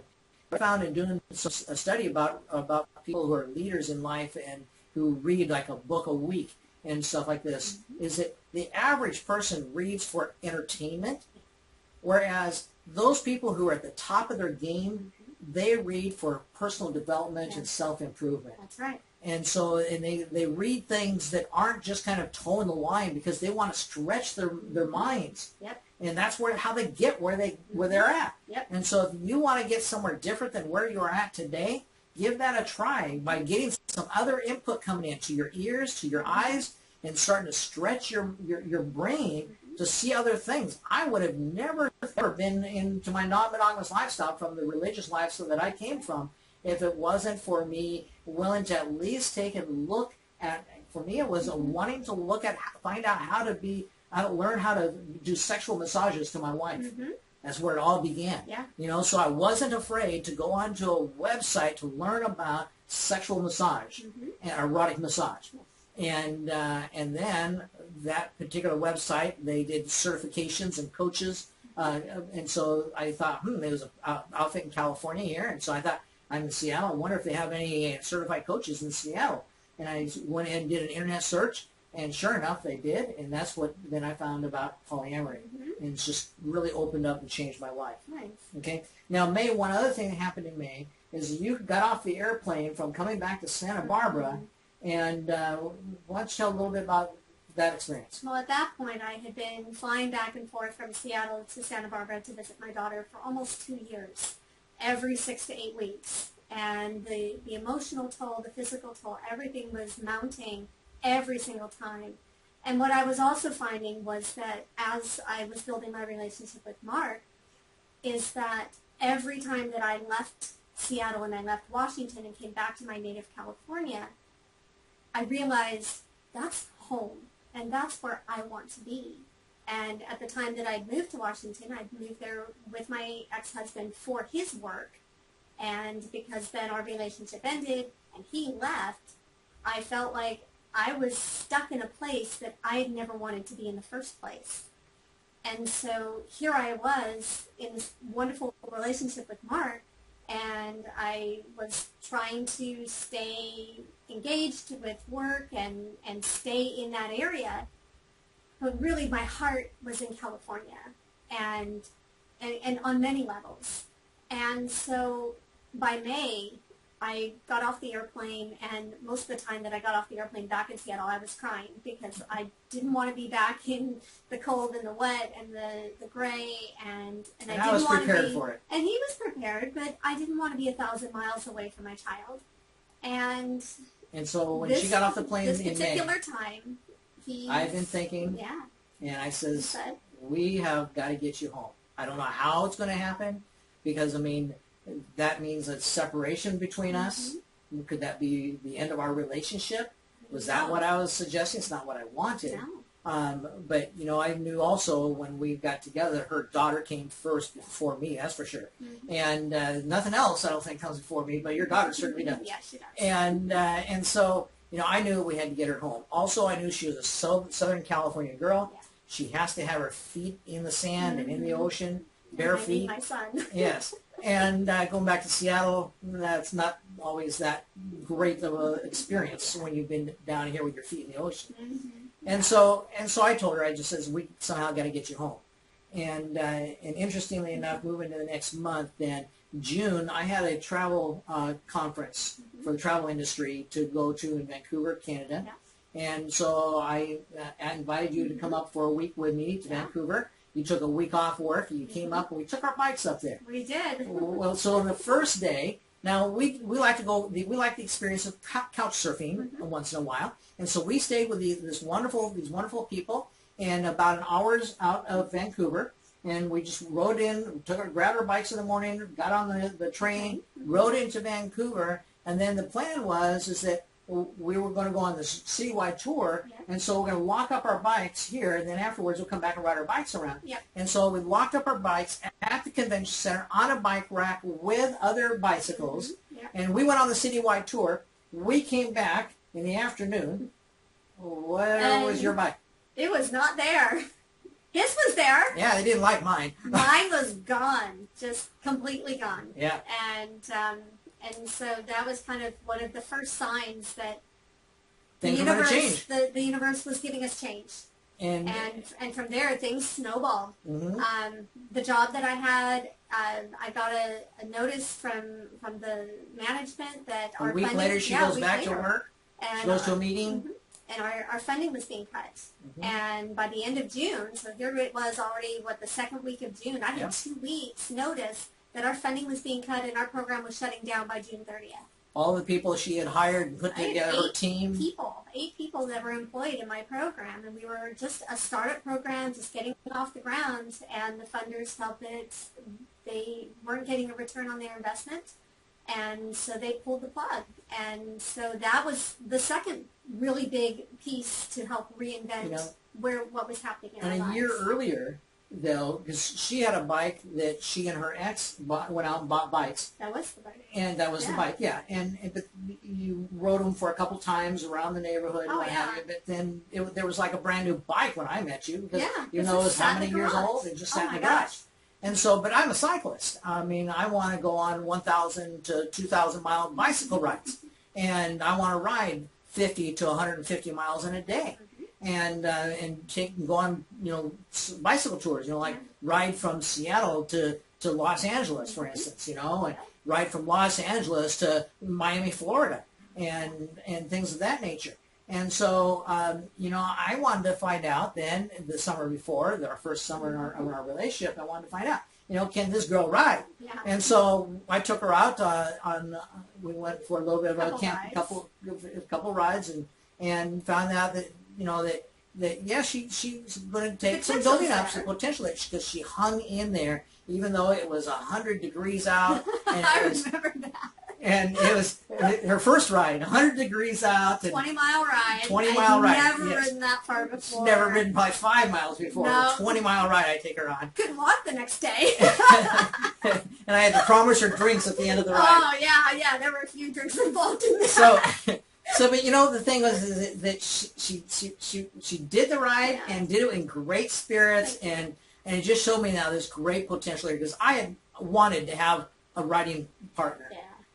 I found in doing a study about people who are leaders in life and who read like a book a week and stuff like this, is that the average person reads for entertainment, whereas those people who are at the top of their game, they read for personal development and self-improvement. That's right. And so, and they read things that aren't just kind of toeing the line because they want to stretch their minds. Yep. And that's how they get where they're at. Yep. And so if you want to get somewhere different than where you are at today, give that a try by getting some other input coming into your ears, to your eyes, and starting to stretch your brain to see other things. I would have never ever been into my non-monogamous lifestyle from the religious lifestyle that I came from if it wasn't for me willing to at least take a look at, for me it was a wanting to look at, find out how to learn how to do sexual massages to my wife. That's where it all began. You know, so I wasn't afraid to go onto a website to learn about sexual massage and erotic massage. And then that particular website, they did certifications and coaches. And so I thought, there was an outfit in California here. And so I thought, I'm in Seattle. I wonder if they have any certified coaches in Seattle. And I went ahead and did an internet search. And sure enough, they did. And that's what then I found about polyamory. And it's just really opened up and changed my life. Nice. Okay. Now, May, one other thing that happened in May is you got off the airplane from coming back to Santa Barbara. And why don't you tell a little bit about that experience? Well, at that point, I had been flying back and forth from Seattle to Santa Barbara to visit my daughter for almost 2 years, every 6 to 8 weeks. And the emotional toll, the physical toll, everything was mounting every single time. And what I was also finding was that as I was building my relationship with Mark, is that every time that I left Seattle and I left Washington and came back to my native California, I realized that's home, and that's where I want to be. And at the time that I'd moved to Washington, I'd moved there with my ex-husband for his work, and because then our relationship ended and he left, I felt like I was stuck in a place that I had never wanted to be in the first place. And so here I was in this wonderful relationship with Mark, and I was trying to stay engaged with work and stay in that area. But really my heart was in California and on many levels. And so by May, I got off the airplane, and most of the time that I got off the airplane back in Seattle, I was crying because I didn't want to be back in the cold and the wet and the gray, and I didn't was want to prepared be, for it. And he was prepared, but I didn't want to be 1,000 miles away from my child. And so when she got off the plane this in May, particular time, I've been thinking, and I says, we have got to get you home. I don't know how it's going to happen, because I mean, that means a separation between us. Could that be the end of our relationship? Was that what I was suggesting? It's not what I wanted. No. But, you know, I knew also when we got together, her daughter came first before me, that's for sure. And nothing else I don't think comes before me, but your daughter certainly does. Yeah, she does. And so, you know, I knew we had to get her home. Also, I knew she was a Southern California girl. Yeah. She has to have her feet in the sand and in the ocean, bare feet. My son. Yes. And going back to Seattle, that's not always that great of an experience when you've been down here with your feet in the ocean. And so I told her, I just says, we somehow got to get you home. And interestingly enough, moving to the next month, then June, I had a travel conference for the travel industry to go to in Vancouver, Canada. And so I invited you to come up for a week with me to Vancouver. You took a week off work, and you came up, and we took our bikes up there. We did. Well, so the first day, now we like to go. We like the experience of couch surfing once in a while, and so we stayed with these wonderful people, and about an hour's out of Vancouver, and we just rode in, grabbed our bikes in the morning, got on the train, rode into Vancouver, and then the plan is that we were going to go on this citywide tour, and so we're going to lock up our bikes here, and then afterwards we'll come back and ride our bikes around. And so we locked up our bikes at the convention center on a bike rack with other bicycles, and we went on the citywide tour. We came back in the afternoon. Where was your bike? It was not there. His was there. Yeah, they didn't like mine. Mine was gone, just completely gone. Yeah. And so that was kind of one of the first signs that things were going to change. The universe was giving us change. And from there, things snowballed. The job that I had, I got a notice from the management that a week later she goes back to work. And she goes to a meeting. And our funding was being cut. And by the end of June, so here it was already, the second week of June, I had 2 weeks notice that our funding was being cut and our program was shutting down by June 30th. All the people she had hired and put together her team. 8 people that were employed in my program, and we were just a startup program, just getting it off the ground, and the funders felt that they weren't getting a return on their investment, and so they pulled the plug. And so that was the second really big piece to help reinvent what was happening in our lives. And a year earlier, though, because she had a bike that she and her ex went out and bought bikes. That was the bike. And that was the bike, but you rode them for a couple times around the neighborhood and what have you. But then there was like a brand new bike when I met you, because even though it was how many years old, it just sat in the garage. And so, but I'm a cyclist. I mean, I want to go on 1,000 to 2,000 mile bicycle rides, and I want to ride 50 to 150 miles in a day. And go on bicycle tours, like ride from Seattle to Los Angeles, for instance, and ride from Los Angeles to Miami, Florida, and things of that nature. And so I wanted to find out then the summer before, our first summer in our relationship, I wanted to find out, can this girl ride? And so I took her out we went for a little bit of a couple rides, and found out that she's going to take some building up, some potential, because she hung in there even though it was 100 degrees out. And I remember that. And it was her first ride, 100 degrees out. 20-mile ride. 20-mile ride. I've never ridden that far before. Never ridden probably 5 miles before. No. 20-mile ride I take her on. Couldn't walk the next day. And I had to promise her drinks at the end of the ride. Oh, yeah. There were a few drinks involved in that. So, but the thing was that she did the ride and did it in great spirits, and it just showed me now there's great potential here, because I had wanted to have a riding partner.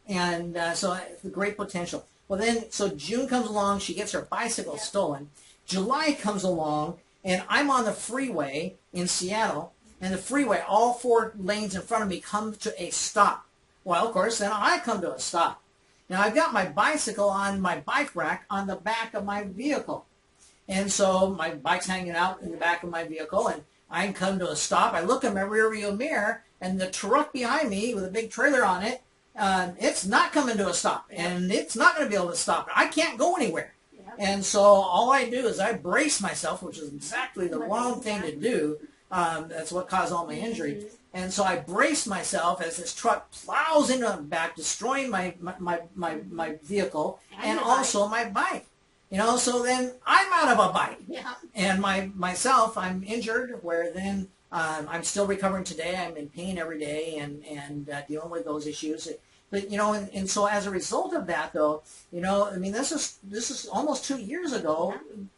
And so the great potential. Well then, so June comes along, she gets her bicycle stolen. July comes along, and I'm on the freeway in Seattle, and the freeway, all 4 lanes in front of me come to a stop. Well, of course, then I come to a stop. Now, I've got my bicycle on my bike rack on the back of my vehicle. And so my bike's hanging out in the back of my vehicle, and I come to a stop. I look in my rearview mirror, and the truck behind me with a big trailer on it, it's not coming to a stop, and it's not going to be able to stop. I can't go anywhere. And so all I do is I brace myself, which is exactly the wrong thing to do. That's what caused all my injury. And so I brace myself as this truck plows into the back, destroying my vehicle and also my bike. So then I'm out of a bike. And myself, I'm injured, where then I'm still recovering today. I'm in pain every day and dealing with those issues. But and so as a result of that, though, I mean, this is almost 2 years ago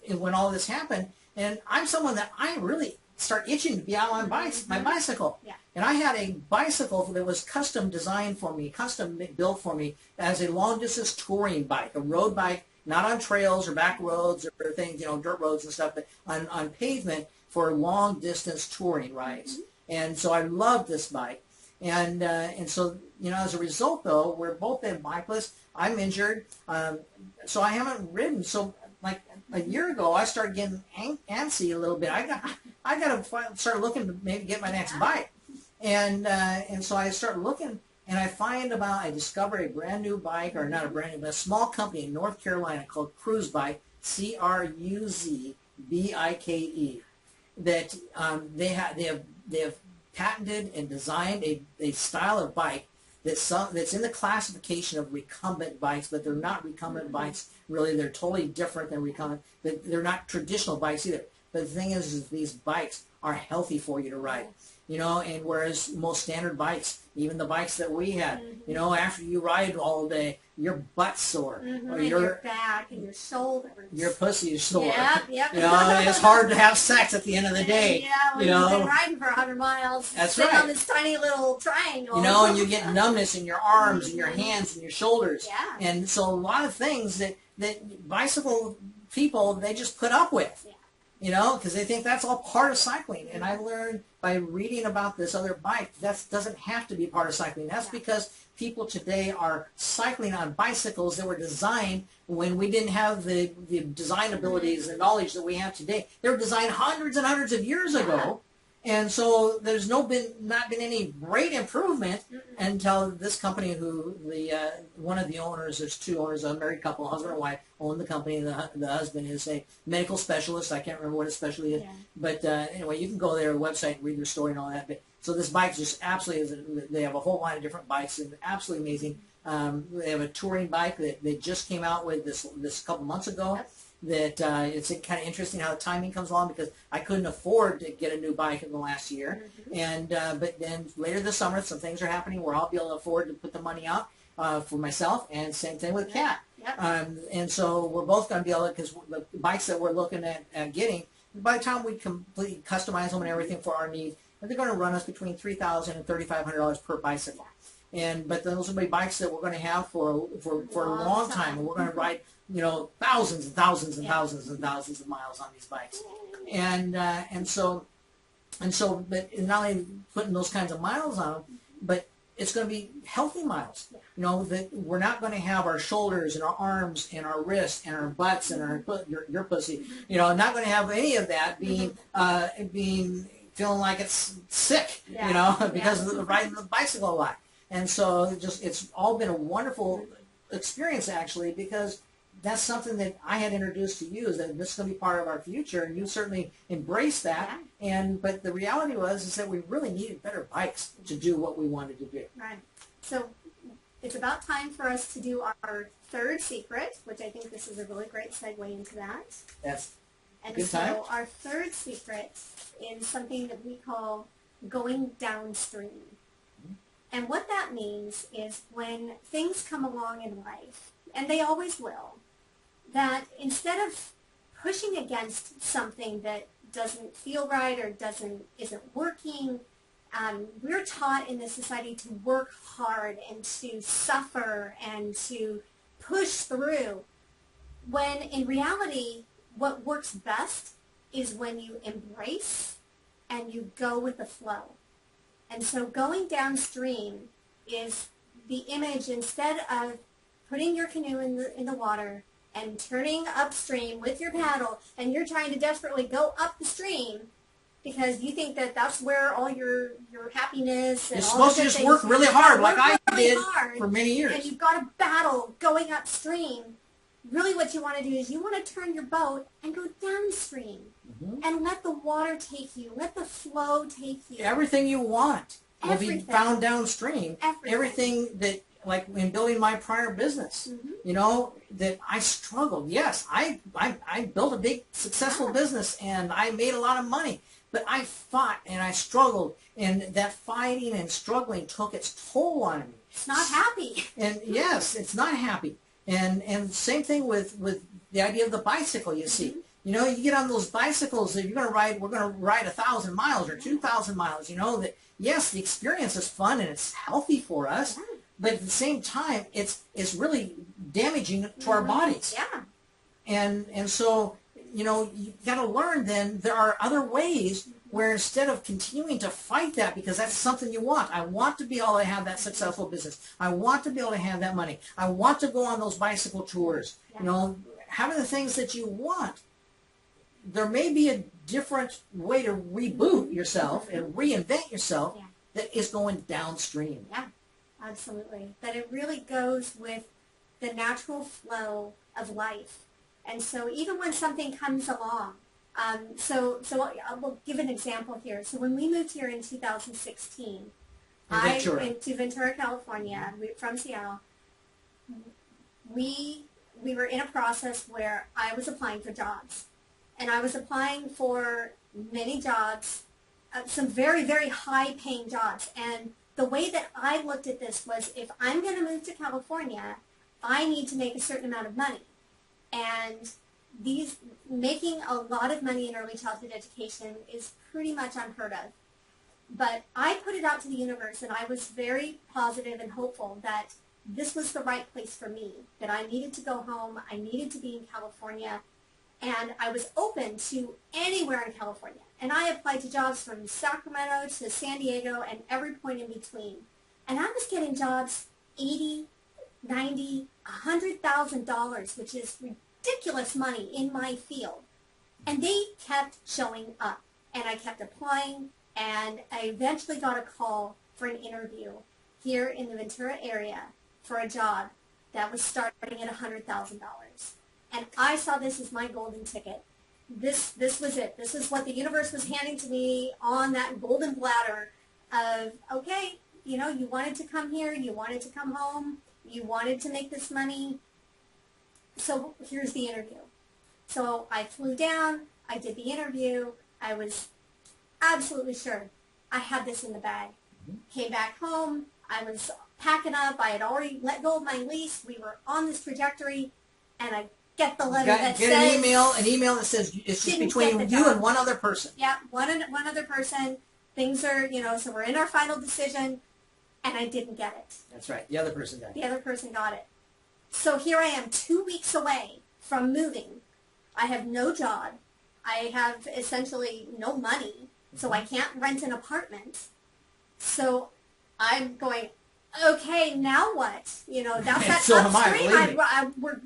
when all this happened, and I'm someone that I really start itching to be out on my bicycle. And I had a bicycle that was custom designed for me, custom built for me as a long distance touring bike, a road bike, not on trails or back roads or things, dirt roads and stuff, but on pavement for long distance touring rides. And so I loved this bike. And so, as a result, though, we're both been bikeless. I'm injured, so I haven't ridden. So like a year ago, I started getting antsy a little bit. I got to start looking to maybe get my next bike, and so I started looking, and I discovered a brand new bike, or not a brand new, but a small company in North Carolina called Cruise Bike, Cruzbike, that they have patented and designed a style of bike that's in the classification of recumbent bikes, but they're not recumbent bikes. Really, they're totally different than recumbent. They're not traditional bikes either. But the thing is these bikes are healthy for you to ride. You know, and whereas most standard bikes, even the bikes that we had, you know, after you ride all day, your butt's sore. Or your back and your shoulders. Your pussy is sore. Yep. You know, it's hard to have sex at the end of the day. Yeah, when you've been riding for 100 miles. That's sitting right. on this tiny little triangle. You know, and you get numbness in your arms and your hands and your shoulders. Yeah. And so a lot of things that bicycle people, they just put up with. Yeah. You know, because they think that's all part of cycling. And I learned by reading about this other bike, that doesn't have to be part of cycling. That's because people today are cycling on bicycles that were designed when we didn't have the design abilities and knowledge that we have today. They were designed hundreds and hundreds of years ago. And so there's not been any great improvement until this company, who one of the owners, there's two owners, a married couple, husband and wife, own the company. The husband is a medical specialist. I can't remember what his specialty is, but anyway, you can go to their website and read their story and all that. But so this bike just absolutely, they have a whole line of different bikes and absolutely amazing. They have a touring bike that they just came out with this couple months ago. That it's kind of interesting how the timing comes along, because I couldn't afford to get a new bike in the last year, and but then later this summer some things are happening where I'll be able to afford to put the money out for myself, and same thing with Kat. And so we're both going to be able to, because the bikes that we're looking at getting, by the time we completely customize them and everything for our needs, they're going to run us between $3,000 and $3,500 per bicycle. But those will be bikes that we're going to have for a long time, and we're going to ride, you know, thousands and thousands and thousands and thousands of miles on these bikes, and so, but not only putting those kinds of miles on them, but it's going to be healthy miles. You know, that we're not going to have our shoulders and our arms and our wrists and our butts and your pussy. You know, not going to have any of that being feeling like it's sick. You know, because of riding the bicycle a lot. And so it's all been a wonderful experience, actually, because that's something that I had introduced to you, is that this is going to be part of our future, and you certainly embraced that. But the reality is that we really needed better bikes to do what we wanted to do. Right. So it's about time for us to do our third secret, which I think this is a really great segue into that. That's and good so time. Our third secret is something that we call going downstream. And what that means is when things come along in life, and they always will, that instead of pushing against something that doesn't feel right or isn't working, we're taught in this society to work hard and to suffer and to push through, when in reality what works best is when you embrace and you go with the flow. And so going downstream is the image, instead of putting your canoe in the water and turning upstream with your paddle, and you're trying to desperately go up the stream because you think that that's where all your happiness and you're all supposed to just work really hard, like I did for many years. And you've got a battle going upstream. Really what you want to do is you want to turn your boat and go downstream. And let the water take you. Let the flow take you. Everything you want will be found downstream. Everything that, like in building my prior business, you know, that I struggled. Yes, I built a big successful business and I made a lot of money, but I fought and I struggled, and that fighting and struggling took its toll on me. It's not happy. And yes, it's not happy. And same thing with the idea of the bicycle, you see. You know, you get on those bicycles that we're going to ride 1,000 miles or 2,000 miles, you know, that yes, the experience is fun and it's healthy for us, but at the same time, it's really damaging to our bodies. And so, you know, you got to learn then there are other ways where instead of continuing to fight that, because that's something you want. I want to be able to have that successful business. I want to be able to have that money. I want to go on those bicycle tours. You know, having the things that you want, there may be a different way to reboot yourself and reinvent yourself that is going downstream. Yeah, absolutely. That it really goes with the natural flow of life. And so even when something comes along, so we'll give an example here. So when we moved here in 2016, to Ventura, California, from Seattle, we were in a process where I was applying for jobs. And I was applying for many jobs, some very, very high-paying jobs. And the way that I looked at this was, if I'm going to move to California, I need to make a certain amount of money. And making a lot of money in early childhood education is pretty much unheard of. But I put it out to the universe, and I was very positive and hopeful that this was the right place for me, that I needed to go home, I needed to be in California, and I was open to anywhere in California. And I applied to jobs from Sacramento to San Diego and every point in between. And I was getting jobs $80,000, $90,000, $100,000, which is ridiculous money in my field. And they kept showing up. And I kept applying, and I eventually got a call for an interview here in the Ventura area for a job that was starting at $100,000. And I saw this as my golden ticket. This was it. This is what the universe was handing to me on that golden platter of, okay, you know, you wanted to come here, you wanted to come home, you wanted to make this money, so here's the interview. So I flew down, I did the interview, I was absolutely sure I had this in the bag. Came back home, I was packing up, I had already let go of my lease, we were on this trajectory, and I get the letter that says... an email that says it's just between you and one other person. Yeah, one other person. Things are, you know, so we're in our final decision, and I didn't get it. That's right. The other person got it. The other person got it. So here I am 2 weeks away from moving. I have no job. I have essentially no money, so I can't rent an apartment. So I'm going, okay, now what? You know, that's that so upstream.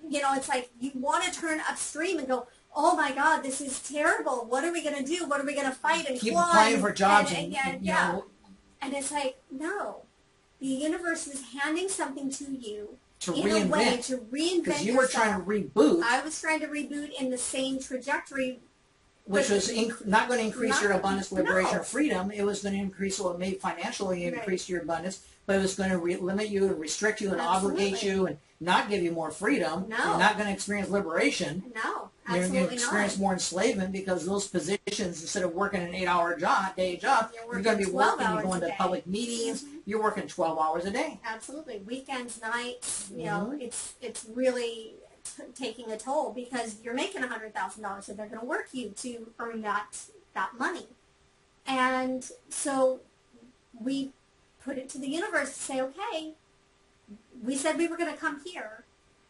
You know, it's like you want to turn upstream and go, oh my God, this is terrible. What are we going to do? What are we going to fight and keep claw applying for jobs and you know, and it's like, no, the universe is handing something to you to in reinvent. a way to reinvent because you were trying to reboot. I was trying to reboot in the same trajectory, which was not going to increase your abundance, liberation, no. or freedom. It was going to increase, well, it may financially increase your abundance, but it was going to limit you and restrict you and obligate you and not give you more freedom. No. You're not going to experience liberation. No, You're absolutely going to experience more enslavement, because those positions, instead of working an 8-hour day job, you're going to be working, you're going to public meetings, you're working 12 hours a day. Absolutely. Weekends, nights, you know, it's really taking a toll, because you're making $100,000, so they're going to work you to earn that money. And so we put it to the universe to say, okay, we said we were going to come here.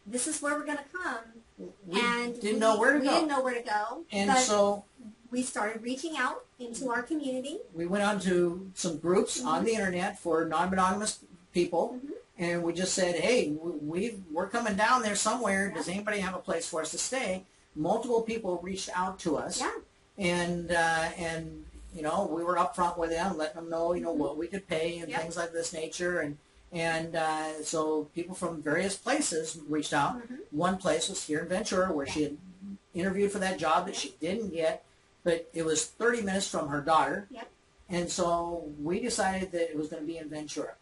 This is where we're going to come. We and didn't know where to go. We didn't know where to go. And so we started reaching out into our community. We went on to some groups on the internet for non-monogamous people, and we just said, hey, we're coming down there somewhere. Does anybody have a place for us to stay? Multiple people reached out to us, and you know, we were upfront with them, letting them know, you know, what we could pay and things like this nature, and so people from various places reached out. One place was here in Ventura, where she had interviewed for that job that she didn't get, but it was 30 minutes from her daughter, and so we decided that it was going to be in Ventura.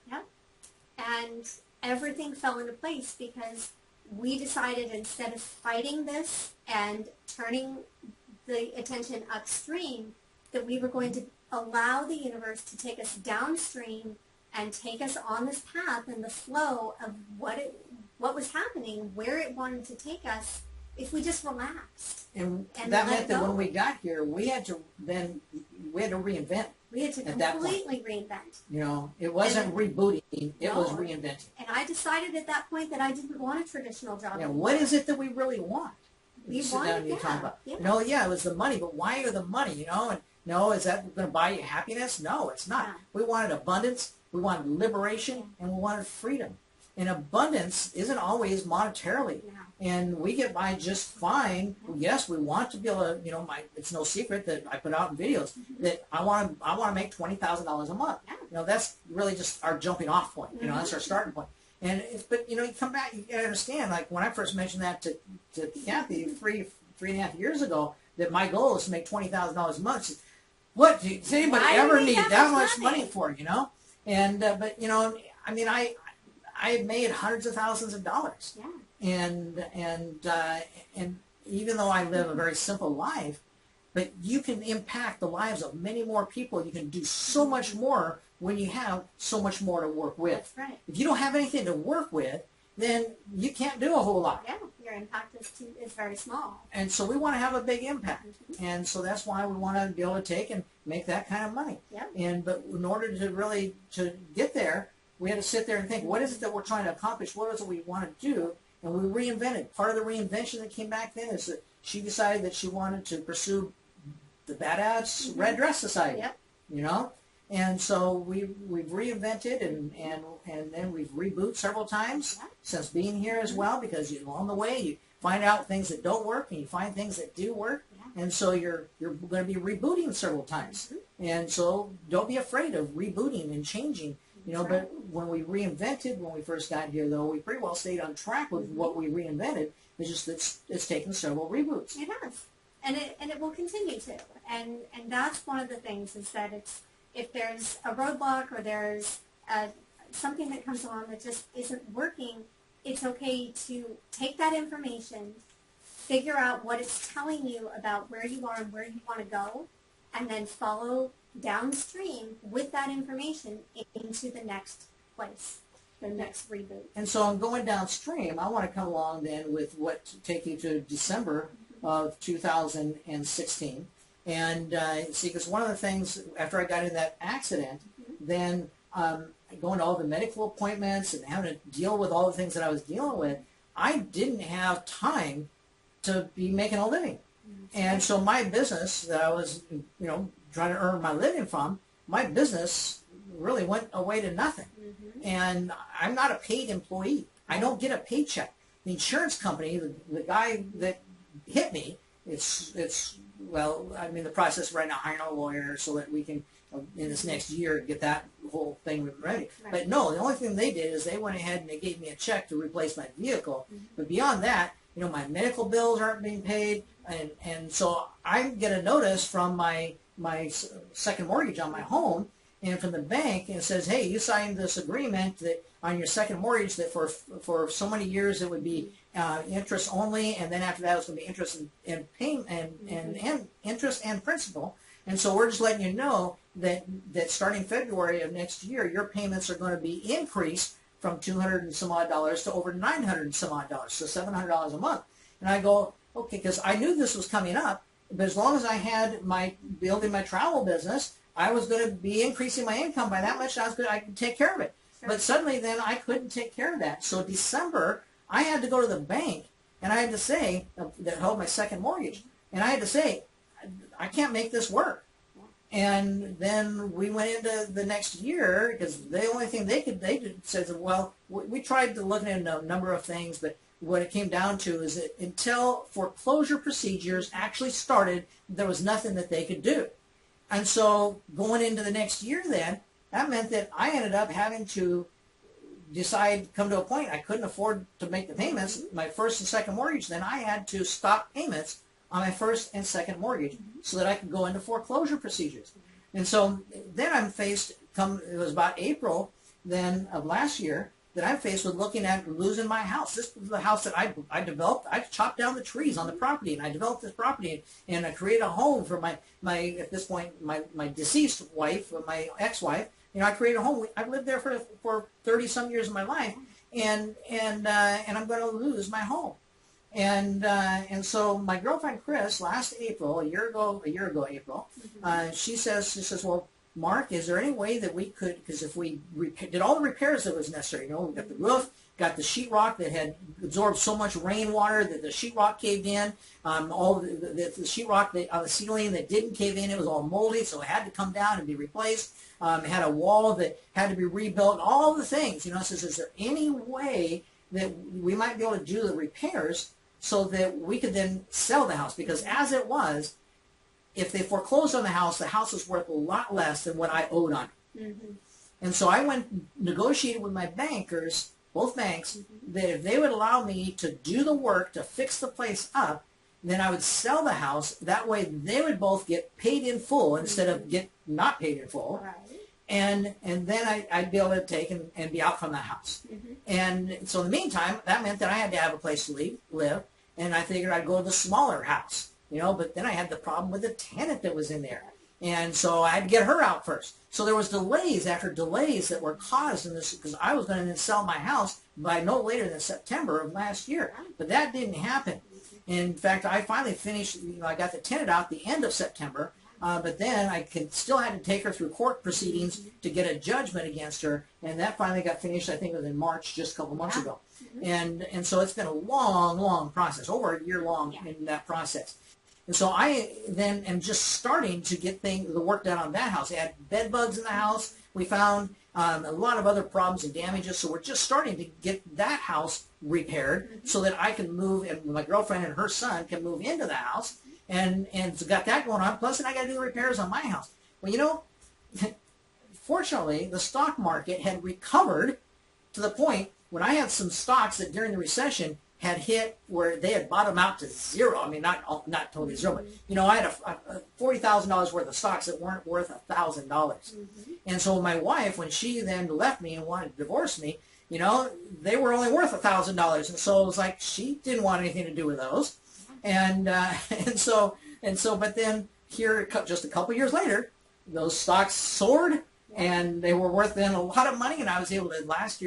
And everything fell into place, because we decided, instead of fighting this and turning the attention upstream, that we were going to allow the universe to take us downstream and take us on this path and the flow of what was happening, where it wanted to take us, if we just relaxed. And that meant that when we got here, we had to reinvent. We had to completely reinvent. You know, it wasn't rebooting, it was reinventing. And I decided at that point that I didn't want a traditional job anymore. What is it that we really want? We wanted, it was the money, but why are the money, you know? And no, is that going to buy you happiness? No, it's not. We wanted abundance, we wanted liberation, and we wanted freedom. And abundance isn't always monetarily. No. And we get by just fine. Yes, we want to be able to, it's no secret that I put out in videos that I want to make $20,000 a month. Yeah. That's really just our jumping off point. That's our starting point. And but you come back, you gotta understand. Like when I first mentioned that to Kathy three and a half years ago, that my goal is to make $20,000 a month. What does anybody ever need that much money for? And but I mean, I made hundreds of thousands of dollars. Yeah. And even though I live a very simple life, but you can impact the lives of many more people. You can do so much more when you have so much more to work with. That's right. If you don't have anything to work with, then you can't do a whole lot. Yeah, your impact is very small. And so we want to have a big impact. And so that's why we want to be able to take and make that kind of money. Yeah. But in order to really to get there, we had to sit there and think, what is it that we're trying to accomplish? What is it we want to do? And we reinvented. Part of the reinvention that came back then is that she decided that she wanted to pursue the badass red dress society. Yep. And so we've reinvented and then we've rebooted several times since being here as well, because along the way you find out things that don't work and you find things that do work. And so you're going to be rebooting several times. And so don't be afraid of rebooting and changing. But when we reinvented, when we first got here, though, we pretty well stayed on track with what we reinvented. It's just it's taken several reboots. It has, and it will continue to. And that's one of the things is that if there's a roadblock or there's something that comes along that just isn't working, it's okay to take that information, figure out what it's telling you about where you are and where you want to go, and then follow downstream with that information into the next place, the next reboot. And so I'm going downstream. I want to come along then with what to take you to December of 2016. And see, because one of the things after I got in that accident, then going to all the medical appointments and having to deal with all the things that I was dealing with, I didn't have time to be making a living. And so my business that I was, trying to earn my living from, my business really went away to nothing. And I'm not a paid employee. I don't get a paycheck. The insurance company, the guy that hit me, I'm in the process right now hiring a lawyer so that we can, in this next year, get that whole thing ready. Right. But no, the only thing they did is they went ahead and they gave me a check to replace my vehicle. But beyond that, my medical bills aren't being paid. And so I get a notice from my second mortgage on my home and from the bank, and it says, hey, you signed this agreement that on your second mortgage that for so many years it would be interest only, and then after that it was going to be interest and payment and interest and principal. And so we're just letting you know that starting February of next year, your payments are going to be increased from $200 and some odd to over $900 and some odd, so $700 a month. And I go, okay, because I knew this was coming up, but as long as I had building my travel business, I was going to be increasing my income by that much. I could take care of it. Sure. But suddenly then I couldn't take care of that. So December, I had to go to the bank, and I had to say, that held my second mortgage, and I had to say, I can't make this work. And then we went into the next year, because the only thing they did said, well, we tried to look at a number of things, but what it came down to is that until foreclosure procedures actually started, there was nothing that they could do. And so going into the next year then, that meant that I ended up having to come to a point I couldn't afford to make the payments, my first and second mortgage. Then I had to stop payments on my first and second mortgage so that I could go into foreclosure procedures. And so then I'm faced, it was about April then of last year, that I'm faced with looking at losing my house. This was the house that I developed. I chopped down the trees on the property, and I developed this property, and I created a home for my at this point, my deceased wife, my ex-wife. I created a home. I've lived there for 30-some years of my life, and I'm going to lose my home. And so my girlfriend Chris, last April, a year ago April, she says, well, Mark, is there any way that we could, because if we did all the repairs that was necessary, we got the roof, got the sheetrock that had absorbed so much rainwater that the sheetrock caved in, all the sheetrock on the ceiling that didn't cave in, it was all moldy, so it had to come down and be replaced. It had a wall that had to be rebuilt, all the things. Says, is there any way that we might be able to do the repairs so that we could then sell the house? Because as it was, if they foreclosed on the house was worth a lot less than what I owed on it. Mm-hmm. And so I went and negotiated with my bankers, both banks, that if they would allow me to do the work to fix the place up, then I would sell the house. That way they would both get paid in full instead of get not paid in full. Right. And then I'd be able to take and be out from the house. Mm-hmm. And so in the meantime, that meant that I had to have a place to live, and I figured I'd go to the smaller house, but then I had the problem with the tenant that was in there. And so I had to get her out first. So there was delays after delays that were caused in this, because I was going to sell my house by no later than September of last year. But that didn't happen. In fact, I finally finished, I got the tenant out the end of September, but then I still had to take her through court proceedings to get a judgment against her, and that finally got finished, I think it was in March, just a couple months ago. And so it's been a long, long process, over a year long in that process. And so I then am just starting to get the work done on that house. I had bed bugs in the house. We found a lot of other problems and damages, so we're just starting to get that house repaired so that I can move, and my girlfriend and her son can move into the house, and so got that going on. Plus, then I got to do the repairs on my house. Well, fortunately, the stock market had recovered to the point when I had some stocks that during the recession had hit where they had bottomed out to zero. I mean, not totally zero, but I had a $40,000 worth of stocks that weren't worth $1,000. And so my wife, when she then left me and wanted to divorce me, they were only worth $1,000, and so it was like she didn't want anything to do with those. And but then here, just a couple years later, those stocks soared, and they were worth then a lot of money, and I was able to last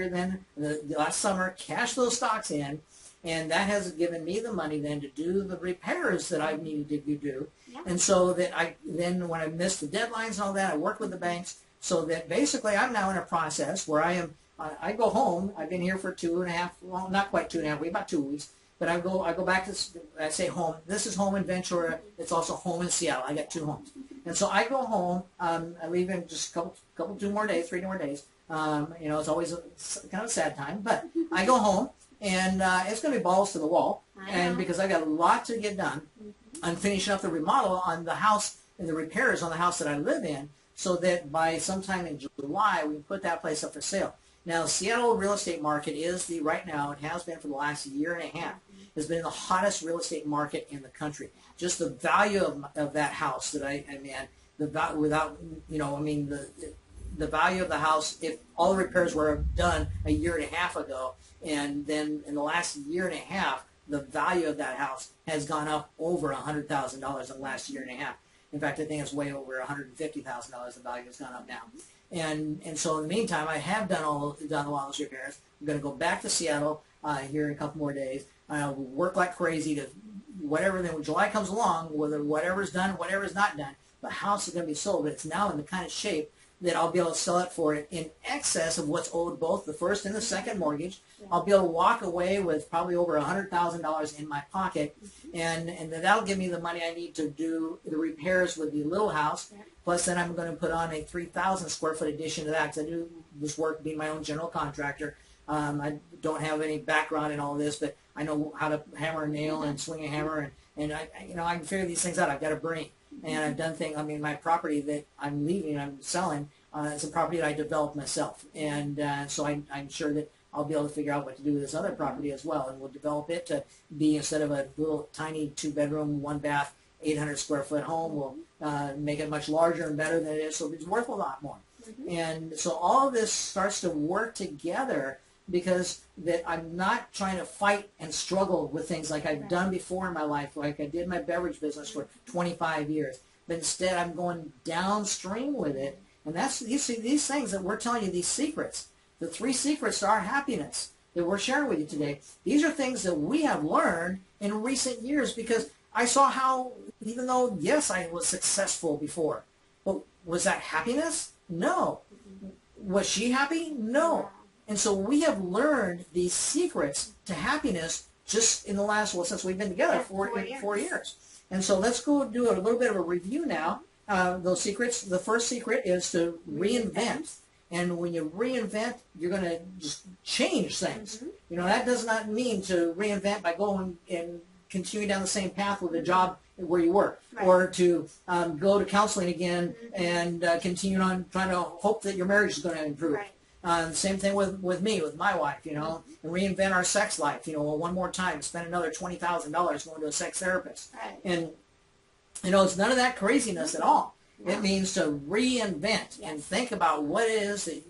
summer cash those stocks in, and that has given me the money then to do the repairs that I needed to do. Yeah. And so that when I missed the deadlines and all that, I worked with the banks so that basically I'm now in a process where I go home. I've been here for 2.5, well, not quite 2.5 weeks, about 2 weeks. But I go back to, I say home. This is home in Ventura. It's also home in Seattle. I got 2 homes. And so I go home. I leave in just a couple, 3 more days. It's always kind of a sad time. But I go home, and it's going to be balls to the wall. And because I got a lot to get done. I'm finishing up the remodel on the house and the repairs on the house that I live in, so that by sometime in July, we can put that place up for sale. Now, the Seattle real estate market is right now, it has been for the last year and a half, has been the hottest real estate market in the country. Just the value of that house that I'm in, the value of the house, if all the repairs were done a year and a half ago, and then in the last year and a half, the value of that house has gone up over $100,000 in the last year and a half. In fact, I think it's way over $150,000 the value has gone up now. And so in the meantime, I have done a lot of those repairs. I'm going to go back to Seattle here in a couple more days. I'll work like crazy to whatever. Then when July comes along, whether whatever's done, whatever's not done, the house is going to be sold. But it's now in the kind of shape that I'll be able to sell it for in excess of what's owed both the first and the second mortgage. I'll be able to walk away with probably over $100,000 in my pocket, and that'll give me the money I need to do the repairs with the little house. Plus, then I'm going to put on a 3,000 square foot addition to that, because I do this work being my own general contractor. I don't have any background in all this, but I know how to hammer a nail and swing a hammer, and I can figure these things out. I've got a brain, and I've done things. I mean, my property that I'm leaving, I'm selling, it's a property that I developed myself, and so I'm sure that I'll be able to figure out what to do with this other property as well, and we'll develop it to be, instead of a little tiny 2-bedroom, 1-bath, 800 square foot home, we'll make it much larger and better than it is, so it's worth a lot more. And so all of this starts to work together, because that I'm not trying to fight and struggle with things like I've done before in my life, like I did my beverage business for 25 years. But instead, I'm going downstream with it, and that's these things that we're telling you, these secrets. The 3 secrets to our happiness that we're sharing with you today. These are things that we have learned in recent years, because I saw how, even though, yes, I was successful before, but Was that happiness? No. Was she happy? No. And so we have learned these secrets to happiness just in the last, well, since we've been together, 4 years. And so let's go do a little bit of a review now. Those secrets. The first secret is to reinvent. And when you reinvent, you're going to just change things. You know, that does not mean to reinvent by going and continuing down the same path with a job where you work, or to go to counseling again and continue on trying to hope that your marriage is going to improve. Same thing with me, with my wife, you know, and reinvent our sex life, you know, one more time, spend another $20,000 going to a sex therapist. And, you know, it's none of that craziness at all. It means to reinvent and think about what it is that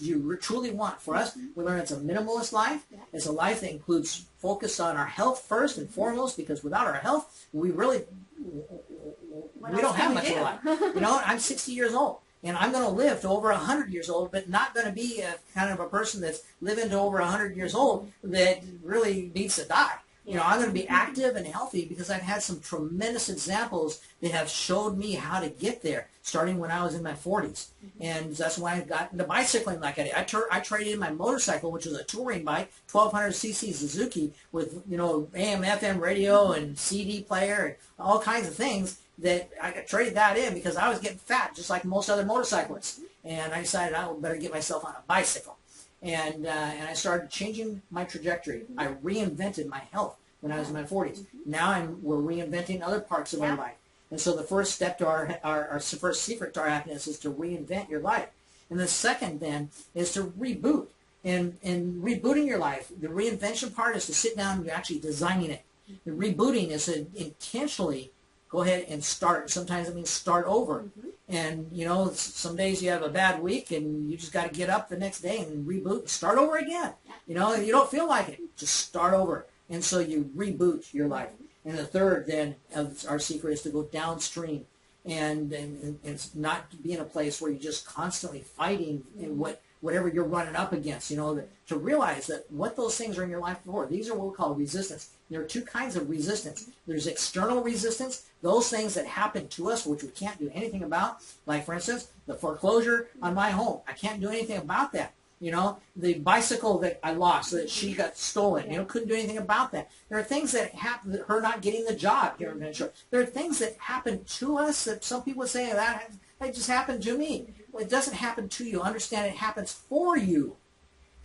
you truly want. For us, we learn it's a minimalist life. It's a life that includes focus on our health first and foremost, because without our health, we really, we don't have much of a life. You know, I'm 60 years old. And I'm going to live to over 100 years old, but not going to be a kind of a person that's living to over 100 years old that really needs to die. You know, I'm going to be active and healthy because I've had some tremendous examples that have showed me how to get there, starting when I was in my 40s. And that's why I got into bicycling like I did. I traded in my motorcycle, which was a touring bike, 1200cc Suzuki with, you know, AM, FM radio and CD player and all kinds of things, that I traded that in because I was getting fat just like most other motorcyclists. And I decided I better get myself on a bicycle. And I started changing my trajectory. I reinvented my health when I was in my 40s. Now we're reinventing other parts of our life. And so the first step to our first secret to our happiness is to reinvent your life. And the second then is to reboot. And rebooting your life, the reinvention part is to sit down and you're actually designing it. The rebooting is to intentionally go ahead and start. Sometimes it means start over. And, you know, some days you have a bad week and you just got to get up the next day and reboot and start over again. You know, you don't feel like it. Just start over. And so you reboot your life. And the third, then, of our secret is to go downstream and not be in a place where you're just constantly fighting in whatever you're running up against, you know, to realize that what those things are in your life for. These are what we call resistance. There are two kinds of resistance. There's external resistance, those things that happen to us, which we can't do anything about. Like, for instance, the foreclosure on my home. I can't do anything about that. You know, the bicycle that I lost, that she got stolen, you know, couldn't do anything about that. There are things that happen, her not getting the job here in Minnesota. There are things that happen to us that some people say, that just happened to me. Well, it doesn't happen to you. Understand it happens for you.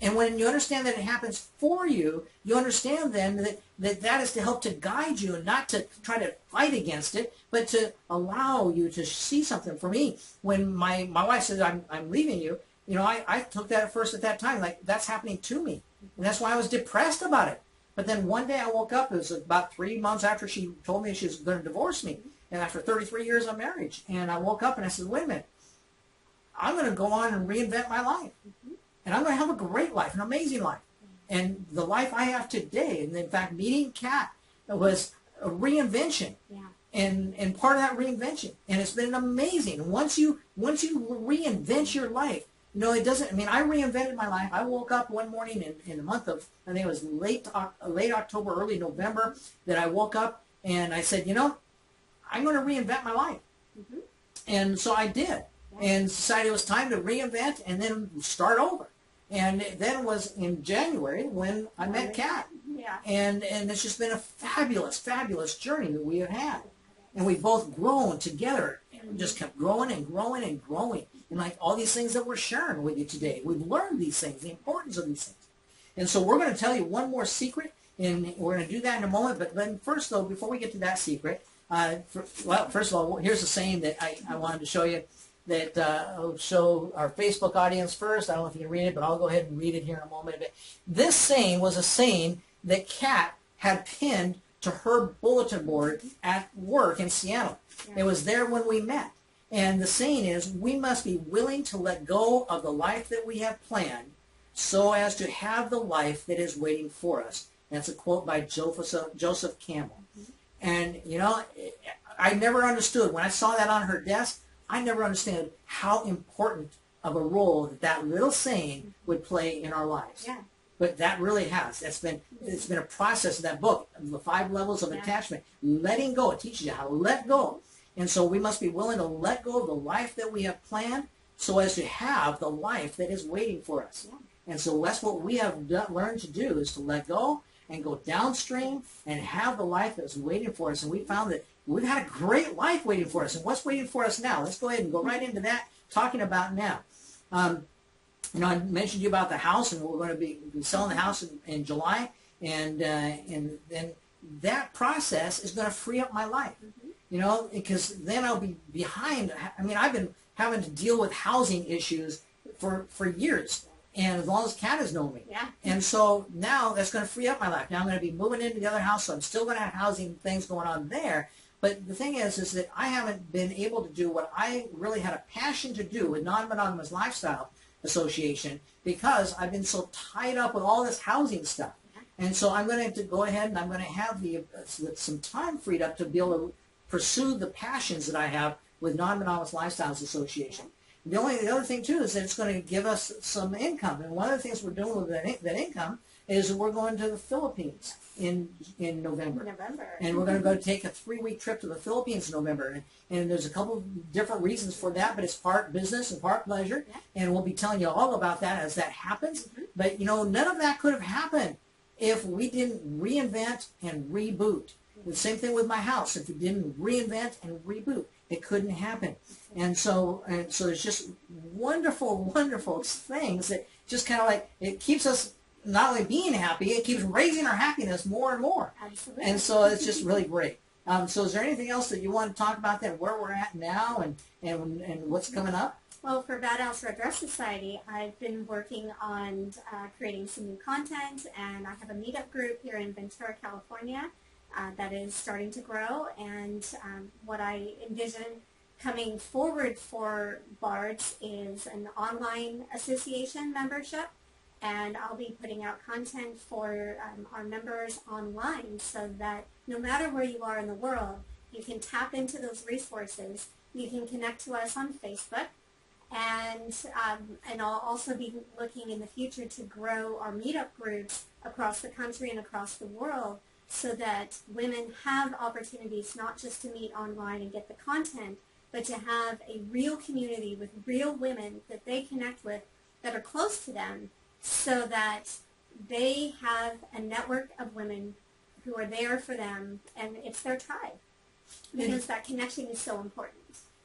And when you understand that it happens for you, you understand then that is to help to guide you and not to try to fight against it, but to allow you to see something. For me, when my wife said, I'm leaving you, you know, I took that at first at that time, like that's happening to me. And that's why I was depressed about it. But then one day I woke up, it was about 3 months after she told me she was going to divorce me, and after 33 years of marriage. And I woke up and I said, wait a minute, I'm going to go on and reinvent my life. And I'm going to have a great life, an amazing life. And the life I have today, and in fact, meeting Kat was a reinvention. And part of that reinvention. And it's been amazing. Once you reinvent your life, you know, it doesn't, I mean, I reinvented my life. I woke up one morning in the month of, I think it was late October, early November, that I woke up and I said, you know, I'm going to reinvent my life. And so I did. And decided it was time to reinvent and then start over. And then was in January when I met Kat. And it's just been a fabulous, fabulous journey that we have had. And we've both grown together and just kept growing and growing and growing. And like all these things that we're sharing with you today, we've learned these things, the importance of these things. And so we're going to tell you one more secret, and we're going to do that in a moment. But then first, though, before we get to that secret, first of all, here's a saying that I wanted to show you. That I'll show our Facebook audience first. I don't know if you can read it, but I'll go ahead and read it here in a moment. But this saying was a saying that Kat had pinned to her bulletin board at work in Seattle. It was there when we met. And the saying is, we must be willing to let go of the life that we have planned so as to have the life that is waiting for us. That's a quote by Joseph Campbell. And, you know, I never understood. When I saw that on her desk, I never understood how important of a role that little saying would play in our lives. But that really has. It's been a process of that book, the 5 levels of attachment. Letting go. It teaches you how to let go. And so we must be willing to let go of the life that we have planned so as to have the life that is waiting for us. Yeah. And so that's what we have learned to do, is to let go and go downstream and have the life that's waiting for us. And we found that we've had a great life waiting for us. And what's waiting for us now? Let's go ahead and go right into that, talking about now. I mentioned to you about the house, and we're going to be selling the house in July, and then that process is going to free up my life, because then I'll be behind. I mean, I've been having to deal with housing issues for years, and as long as Kat has known me. Yeah. And so now that's going to free up my life. Now I'm going to be moving into the other house, so I'm still going to have housing things going on there. But the thing is that I haven't been able to do what I really had a passion to do with Non-Monogamous Lifestyle Association, because I've been so tied up with all this housing stuff. And so I'm going to go ahead and I'm going to have some time freed up to be able to pursue the passions that I have with Non-Monogamous Lifestyles Association. The other thing too is that it's going to give us some income. And one of the things we're doing with that income is we're going to the Philippines in November. And we're going to go take a 3-week trip to the Philippines in November. And there's a couple of different reasons for that, but it's part business and part pleasure. Yeah. And we'll be telling you all about that as that happens. But none of that could have happened if we didn't reinvent and reboot. The same thing with my house. If we didn't reinvent and reboot, it couldn't happen. And so there's just wonderful, wonderful things that just kind of like, it keeps us not only being happy, it keeps raising our happiness more and more. Absolutely. And so it's just really great. So is there anything else that you want to talk about then, where we're at now and what's coming up? Well, for Badass Red Dress Society, I've been working on creating some new content, and I have a meetup group here in Ventura, California that is starting to grow. And what I envision coming forward for BARDS is an online association membership, and I'll be putting out content for our members online so that no matter where you are in the world, you can tap into those resources. You can connect to us on Facebook. And I'll also be looking in the future to grow our meetup groups across the country and across the world so that women have opportunities not just to meet online and get the content, but to have a real community with real women that they connect with that are close to them, so that they have a network of women who are there for them, and it's their tribe, because that connection is so important.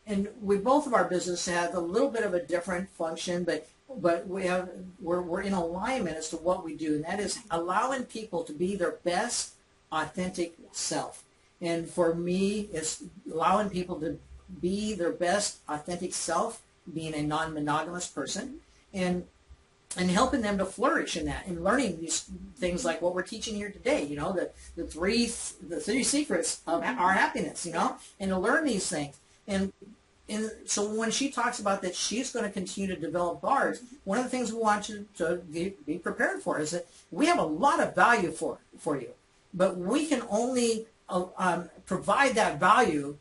And we both of our business have a little bit of a different function, but we're in alignment as to what we do, and that is allowing people to be their best authentic self. And for me, it's allowing people to be their best authentic self, being a non-monogamous person, and helping them to flourish in that, and learning these things like what we're teaching here today, the three secrets of our happiness, and to learn these things. And so when she talks about that she's going to continue to develop BARDS, one of the things we want you to be prepared for is that we have a lot of value for you, but we can only provide that value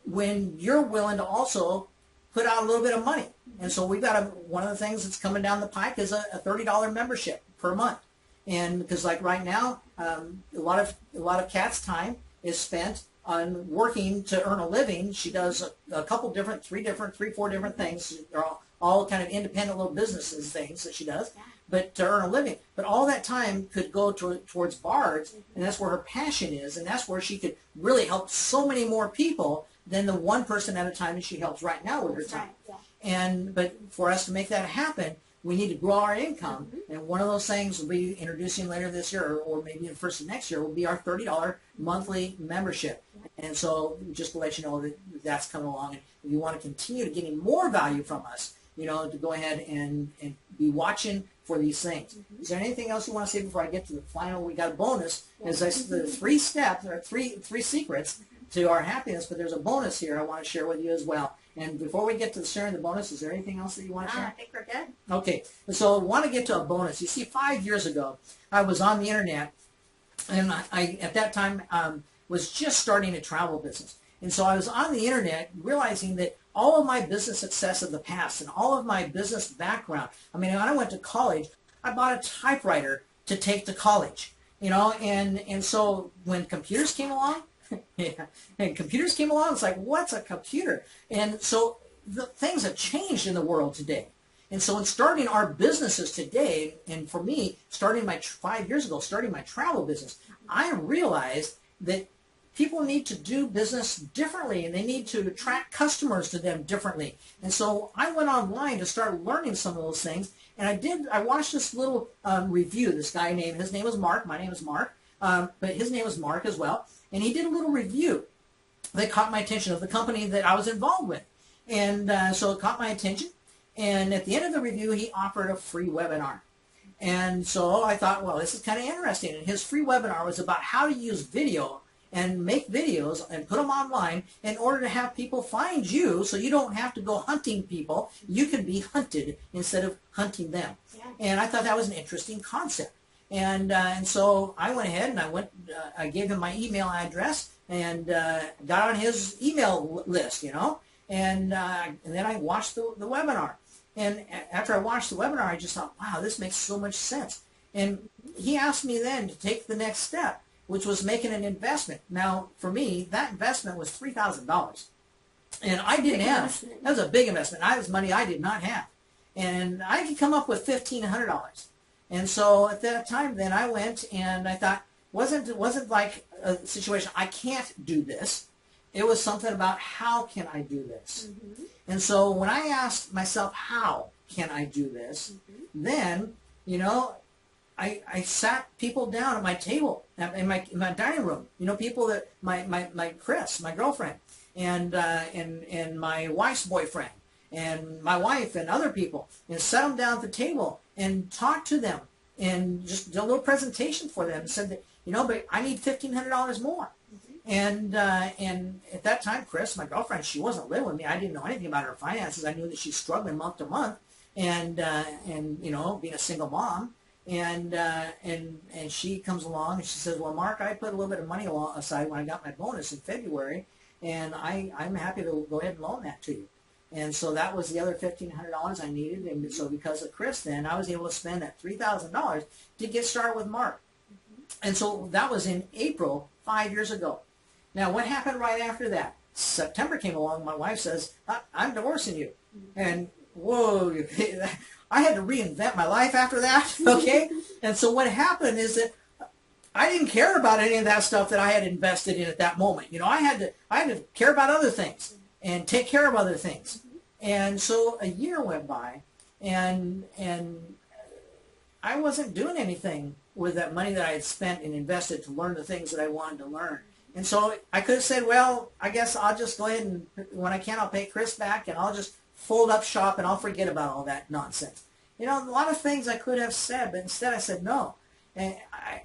when you're willing to also put out a little bit of money. And so we've got one of the things that's coming down the pike is a $30 membership per month. And because like right now, a lot of Kat's time is spent on working to earn a living. She does a couple different, three, four different things. They're all kind of independent little businesses things that she does, but to earn a living. But all that time could go towards BARDS, and that's where her passion is, and that's where she could really help so many more people than the one person at a time that she helps right now with her time. Right, yeah. But for us to make that happen, we need to grow our income, and one of those things we'll be introducing later this year, or maybe in the first of next year, will be our $30 monthly membership. And so just to let you know that that's coming along, and if you want to continue to getting more value from us, to go ahead and be watching for these things. Is there anything else you want to say before I get to the final? We got a bonus, as I said, the 3 steps, or three secrets to our happiness, but there's a bonus here I want to share with you as well. And before we get to sharing the bonus, is there anything else that you want to share? I think we're good. Okay, so I want to get to a bonus. You see, 5 years ago, I was on the internet, and I at that time was just starting a travel business. And so I was on the internet realizing that all of my business success of the past and all of my business background, I mean, when I went to college, I bought a typewriter to take to college, and so when computers came along, Yeah. And computers came along. It's like, what's a computer? And so the things have changed in the world today. And so in starting our businesses today, and for me, starting 5 years ago, starting my travel business, I realized that people need to do business differently, and they need to attract customers to them differently. And so I went online to start learning some of those things. And I watched this little review. This guy his name was Mark. My name is Mark. But his name was Mark as well. And he did a little review that caught my attention of the company that I was involved with. And so it caught my attention. And at the end of the review, he offered a free webinar. And so I thought, well, this is kind of interesting. And his free webinar was about how to use video and make videos and put them online in order to have people find you, so you don't have to go hunting people. You can be hunted instead of hunting them. Yeah. And I thought that was an interesting concept. And so I went ahead and I gave him my email address and got on his email list, and then I watched the webinar. And after I watched the webinar, I just thought, wow, this makes so much sense. And he asked me then to take the next step, which was making an investment. Now, for me, that investment was $3,000. And I didn't have, that was a big investment. That was money I did not have. And I could come up with $1,500. And so at that time, then I went and I thought, it wasn't like a situation, I can't do this. It was something about how can I do this? Mm-hmm. And so when I asked myself, how can I do this? Mm-hmm. Then, I sat people down at my table in my dining room. People that my Chris, my girlfriend, and my wife's boyfriend, and my wife and other people, and sat them down at the table and talked to them and just did a little presentation for them and said that, but I need $1,500 more. And at that time, Chris, my girlfriend, she wasn't living with me. I didn't know anything about her finances. I knew that she's struggling month to month, and being a single mom. And she comes along and she says, well, Mark, I put a little bit of money aside when I got my bonus in February, and I'm happy to go ahead and loan that to you. And so that was the other $1,500 I needed. And so because of Chris, then I was able to spend that $3,000 to get started with Mark. And so that was in April 5 years ago. Now, what happened right after that? September came along. My wife says, I'm divorcing you. And whoa, I had to reinvent my life after that, okay? And so what happened is that I didn't care about any of that stuff that I had invested in at that moment. I had to care about other things and take care of other things. And so a year went by, and I wasn't doing anything with that money that I had spent and invested to learn the things that I wanted to learn. And so I could have said, well, I guess I'll just go ahead and, when I can, I'll pay Chris back, and I'll just fold up shop and I'll forget about all that nonsense. A lot of things I could have said, but instead I said no. And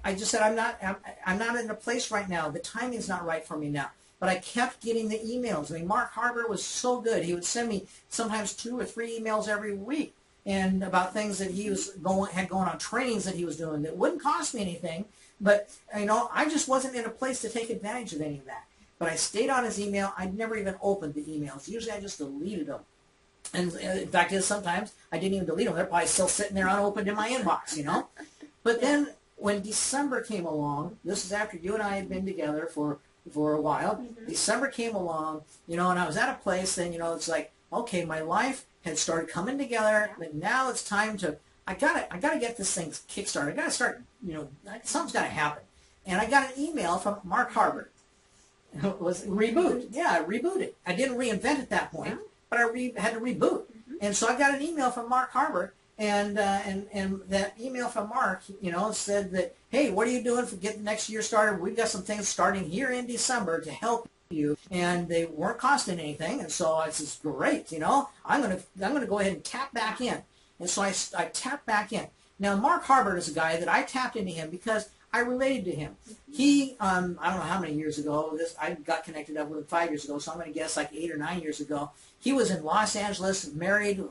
I just said, I'm not in a place right now. The timing's not right for me now. But I kept getting the emails. Mark Harbor was so good. He would send me sometimes 2 or 3 emails every week, and about things that he had going on, trainings that he was doing that wouldn't cost me anything. But, I just wasn't in a place to take advantage of any of that. But I stayed on his email. I never even opened the emails. Usually I just deleted them. And in fact, sometimes I didn't even delete them. They're probably still sitting there unopened in my inbox, But then when December came along, this is after you and I had been together for a while. Mm-hmm. December came along, and I was at a place then, it's like, okay, my life had started coming together, but now it's time to, I gotta get this thing kickstarted. I gotta start, something's gotta happen. And I got an email from Mark Harbor. It was reboot. Yeah, I rebooted. I didn't reinvent at that point, but I had to reboot. Mm-hmm. And so I got an email from Mark Harbor, and that email from Mark, said that, hey, what are you doing for getting next year started? We've got some things starting here in December to help you, and they weren't costing anything. And so I said, great, I'm gonna go ahead and tap back in. And so I tapped back in. Now, Mark Harbor is a guy that I tapped into him because I related to him. He, I don't know how many years ago, I got connected up with him 5 years ago, so I'm going to guess like 8 or 9 years ago. He was in Los Angeles, married,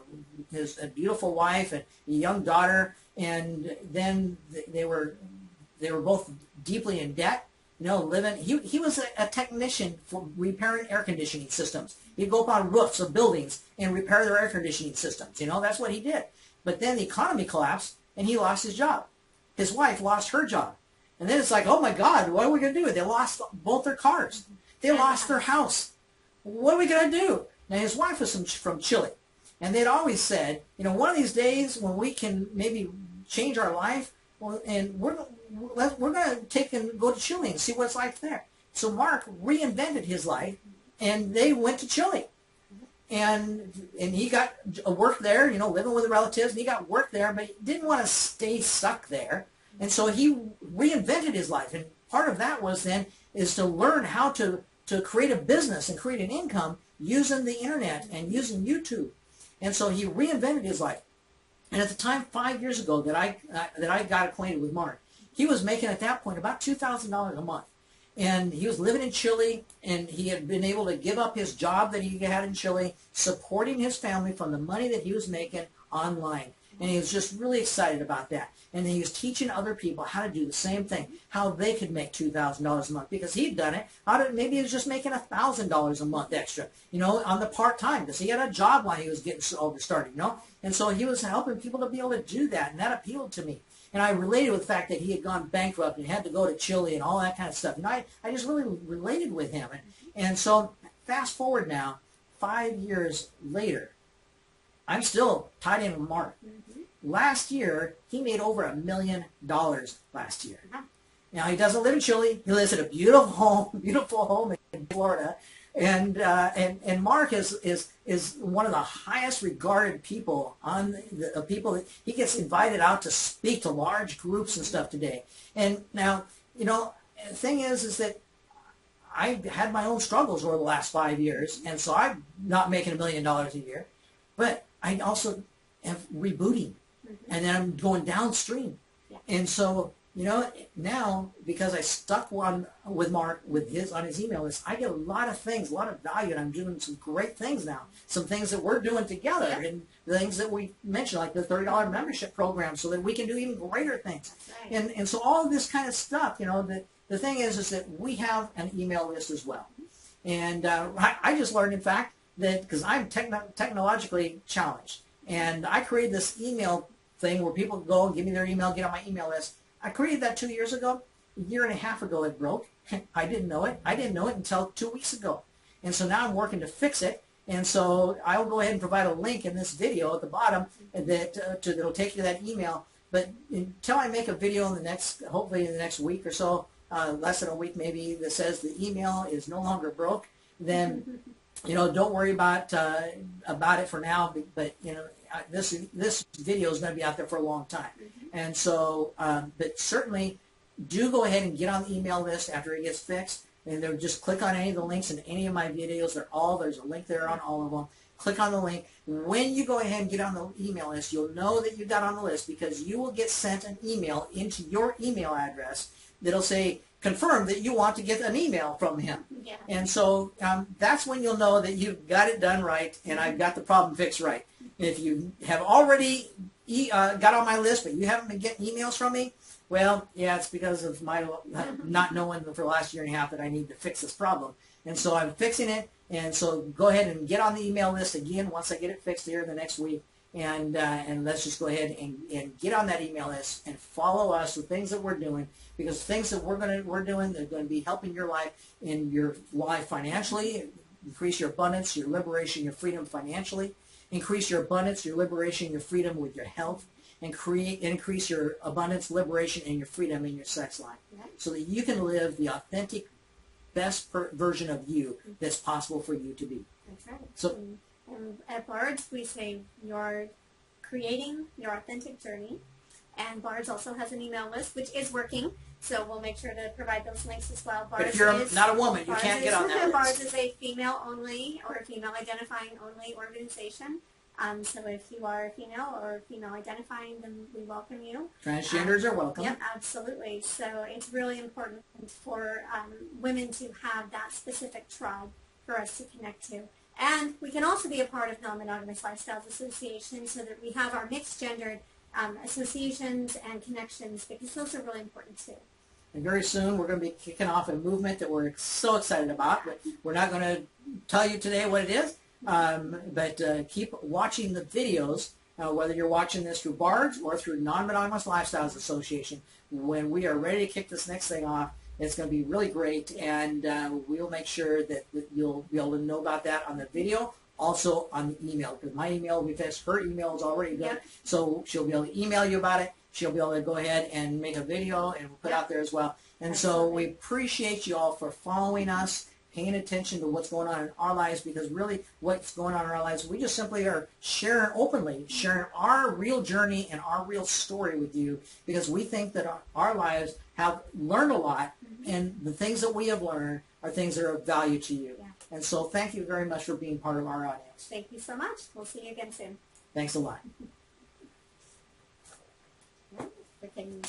a beautiful wife and a young daughter, and then they were both deeply in debt. Living. He was a technician for repairing air conditioning systems. He'd go up on roofs of buildings and repair their air conditioning systems. That's what he did. But then the economy collapsed, and he lost his job. His wife lost her job. And then it's like, oh my God, what are we going to do? They lost both their cars. They lost their house. What are we going to do? Now, his wife was from Chile. And they'd always said, you know, one of these days when we can maybe change our life, well, and we're going to take and go to Chile and see what it's like there. So Mark reinvented his life, and they went to Chile. And he got work there, you know, living with the relatives, and he got work there, but he didn't want to stay stuck there. And so he reinvented his life. And part of that was then is to learn how to create a business and create an income using the internet and using YouTube. And so he reinvented his life. And at the time, 5 years ago, that I got acquainted with Mark, he was making at that point about $2,000 a month. And he was living in Chile, and he had been able to give up his job that he had in Chile, supporting his family from the money that he was making online. And he was just really excited about that. And he was teaching other people how to do the same thing, how they could make $2,000 a month, because he'd done it. Maybe he was just making $1,000 a month extra, you know, on the part-time, because he had a job while he was getting started, you know. And so he was helping people to be able to do that, and that appealed to me. And I related with the fact that he had gone bankrupt and had to go to Chile and all that kind of stuff. And I just really related with him. And so fast forward now, 5 years later, I'm still tied in with Mark. Last year, he made over $1 million last year. Now, he doesn't live in Chile. He lives in a beautiful home in Florida. And Mark is one of the highest regarded people on the people that he gets invited out to speak to large groups and stuff today. And now, you know, the thing is that I had my own struggles over the last 5 years, and so I'm not making $1 million a year, but I also am rebooting, and then I'm going downstream, and so. You know, now, because I stuck with Mark on his email list, I get a lot of things, a lot of value, and I'm doing some great things now. Some things that we're doing together, and the things that we mentioned, like the $30 membership program, so that we can do even greater things. Right. And so all of this kind of stuff, you know, the thing is that we have an email list as well. And I just learned, in fact, that because I'm technologically challenged, and I created this email thing where people go and give me their email, get on my email list. I created that 2 years ago. A year and a half ago it broke. I didn't know it. I didn't know it until 2 weeks ago. And so now I'm working to fix it. And so I'll go ahead and provide a link in this video at the bottom that'll take you to that email. But until I make a video hopefully in the next week or so, less than a week maybe, that says the email is no longer broke, then, you know, don't worry about it for now. But you know, this video is going to be out there for a long time. And so, but certainly do go ahead and get on the email list after it gets fixed. And they'll just click on any of the links in any of my videos. There's a link there on all of them. Click on the link. When you go ahead and get on the email list, you'll know that you got on the list because you will get sent an email into your email address that'll say, confirm that you want to get an email from him. Yeah. And so that's when you'll know that you've got it done right and I've got the problem fixed right. If you have already got on my list, but you haven't been getting emails from me, well, yeah, it's because of my not knowing for the last year and a half that I need to fix this problem. And so I'm fixing it, and so go ahead and get on the email list again once I get it fixed here in the next week. And let's just go ahead and get on that email list and follow us with things that we're doing, because things that we're doing, they're going to be helping your life in your life financially, increase your abundance, your liberation, your freedom financially. Increase your abundance, your liberation, your freedom with your health, and increase your abundance, liberation, and your freedom in your sex life, so that you can live the authentic, best version of you that's possible for you to be. That's right. So, and at Bard's, we say you're creating your authentic journey, and Bard's also has an email list, which is working. So we'll make sure to provide those links as well. But if you're not a woman, you can't get on that list. Bard's is a female-only or female-identifying-only organization. So if you are female or female-identifying, then we welcome you. Transgenders are welcome. Yep, absolutely. So it's really important for women to have that specific tribe for us to connect to. And we can also be a part of Non-Monogamous Lifestyles Association so that we have our mixed-gendered associations and connections, because those are really important too. And very soon we're going to be kicking off a movement that we're so excited about, but we're not going to tell you today what it is. But keep watching the videos whether you're watching this through BARDS or through Non-Monogamous Lifestyles Association. When we are ready to kick this next thing off, it's going to be really great, and we'll make sure that you'll be able to know about that on the video, also on the email, because my email, we finished, her email is already done, so she'll be able to email you about it. She'll be able to go ahead and make a video and put out there as well. And so we appreciate you all for following us, paying attention to what's going on in our lives, because really what's going on in our lives, we just simply are sharing openly, sharing our real journey and our real story with you, because we think that our lives have learned a lot, and the things that we have learned are things that are of value to you. Yeah. And so thank you very much for being part of our audience. Thank you so much. We'll see you again soon. Thanks a lot. We can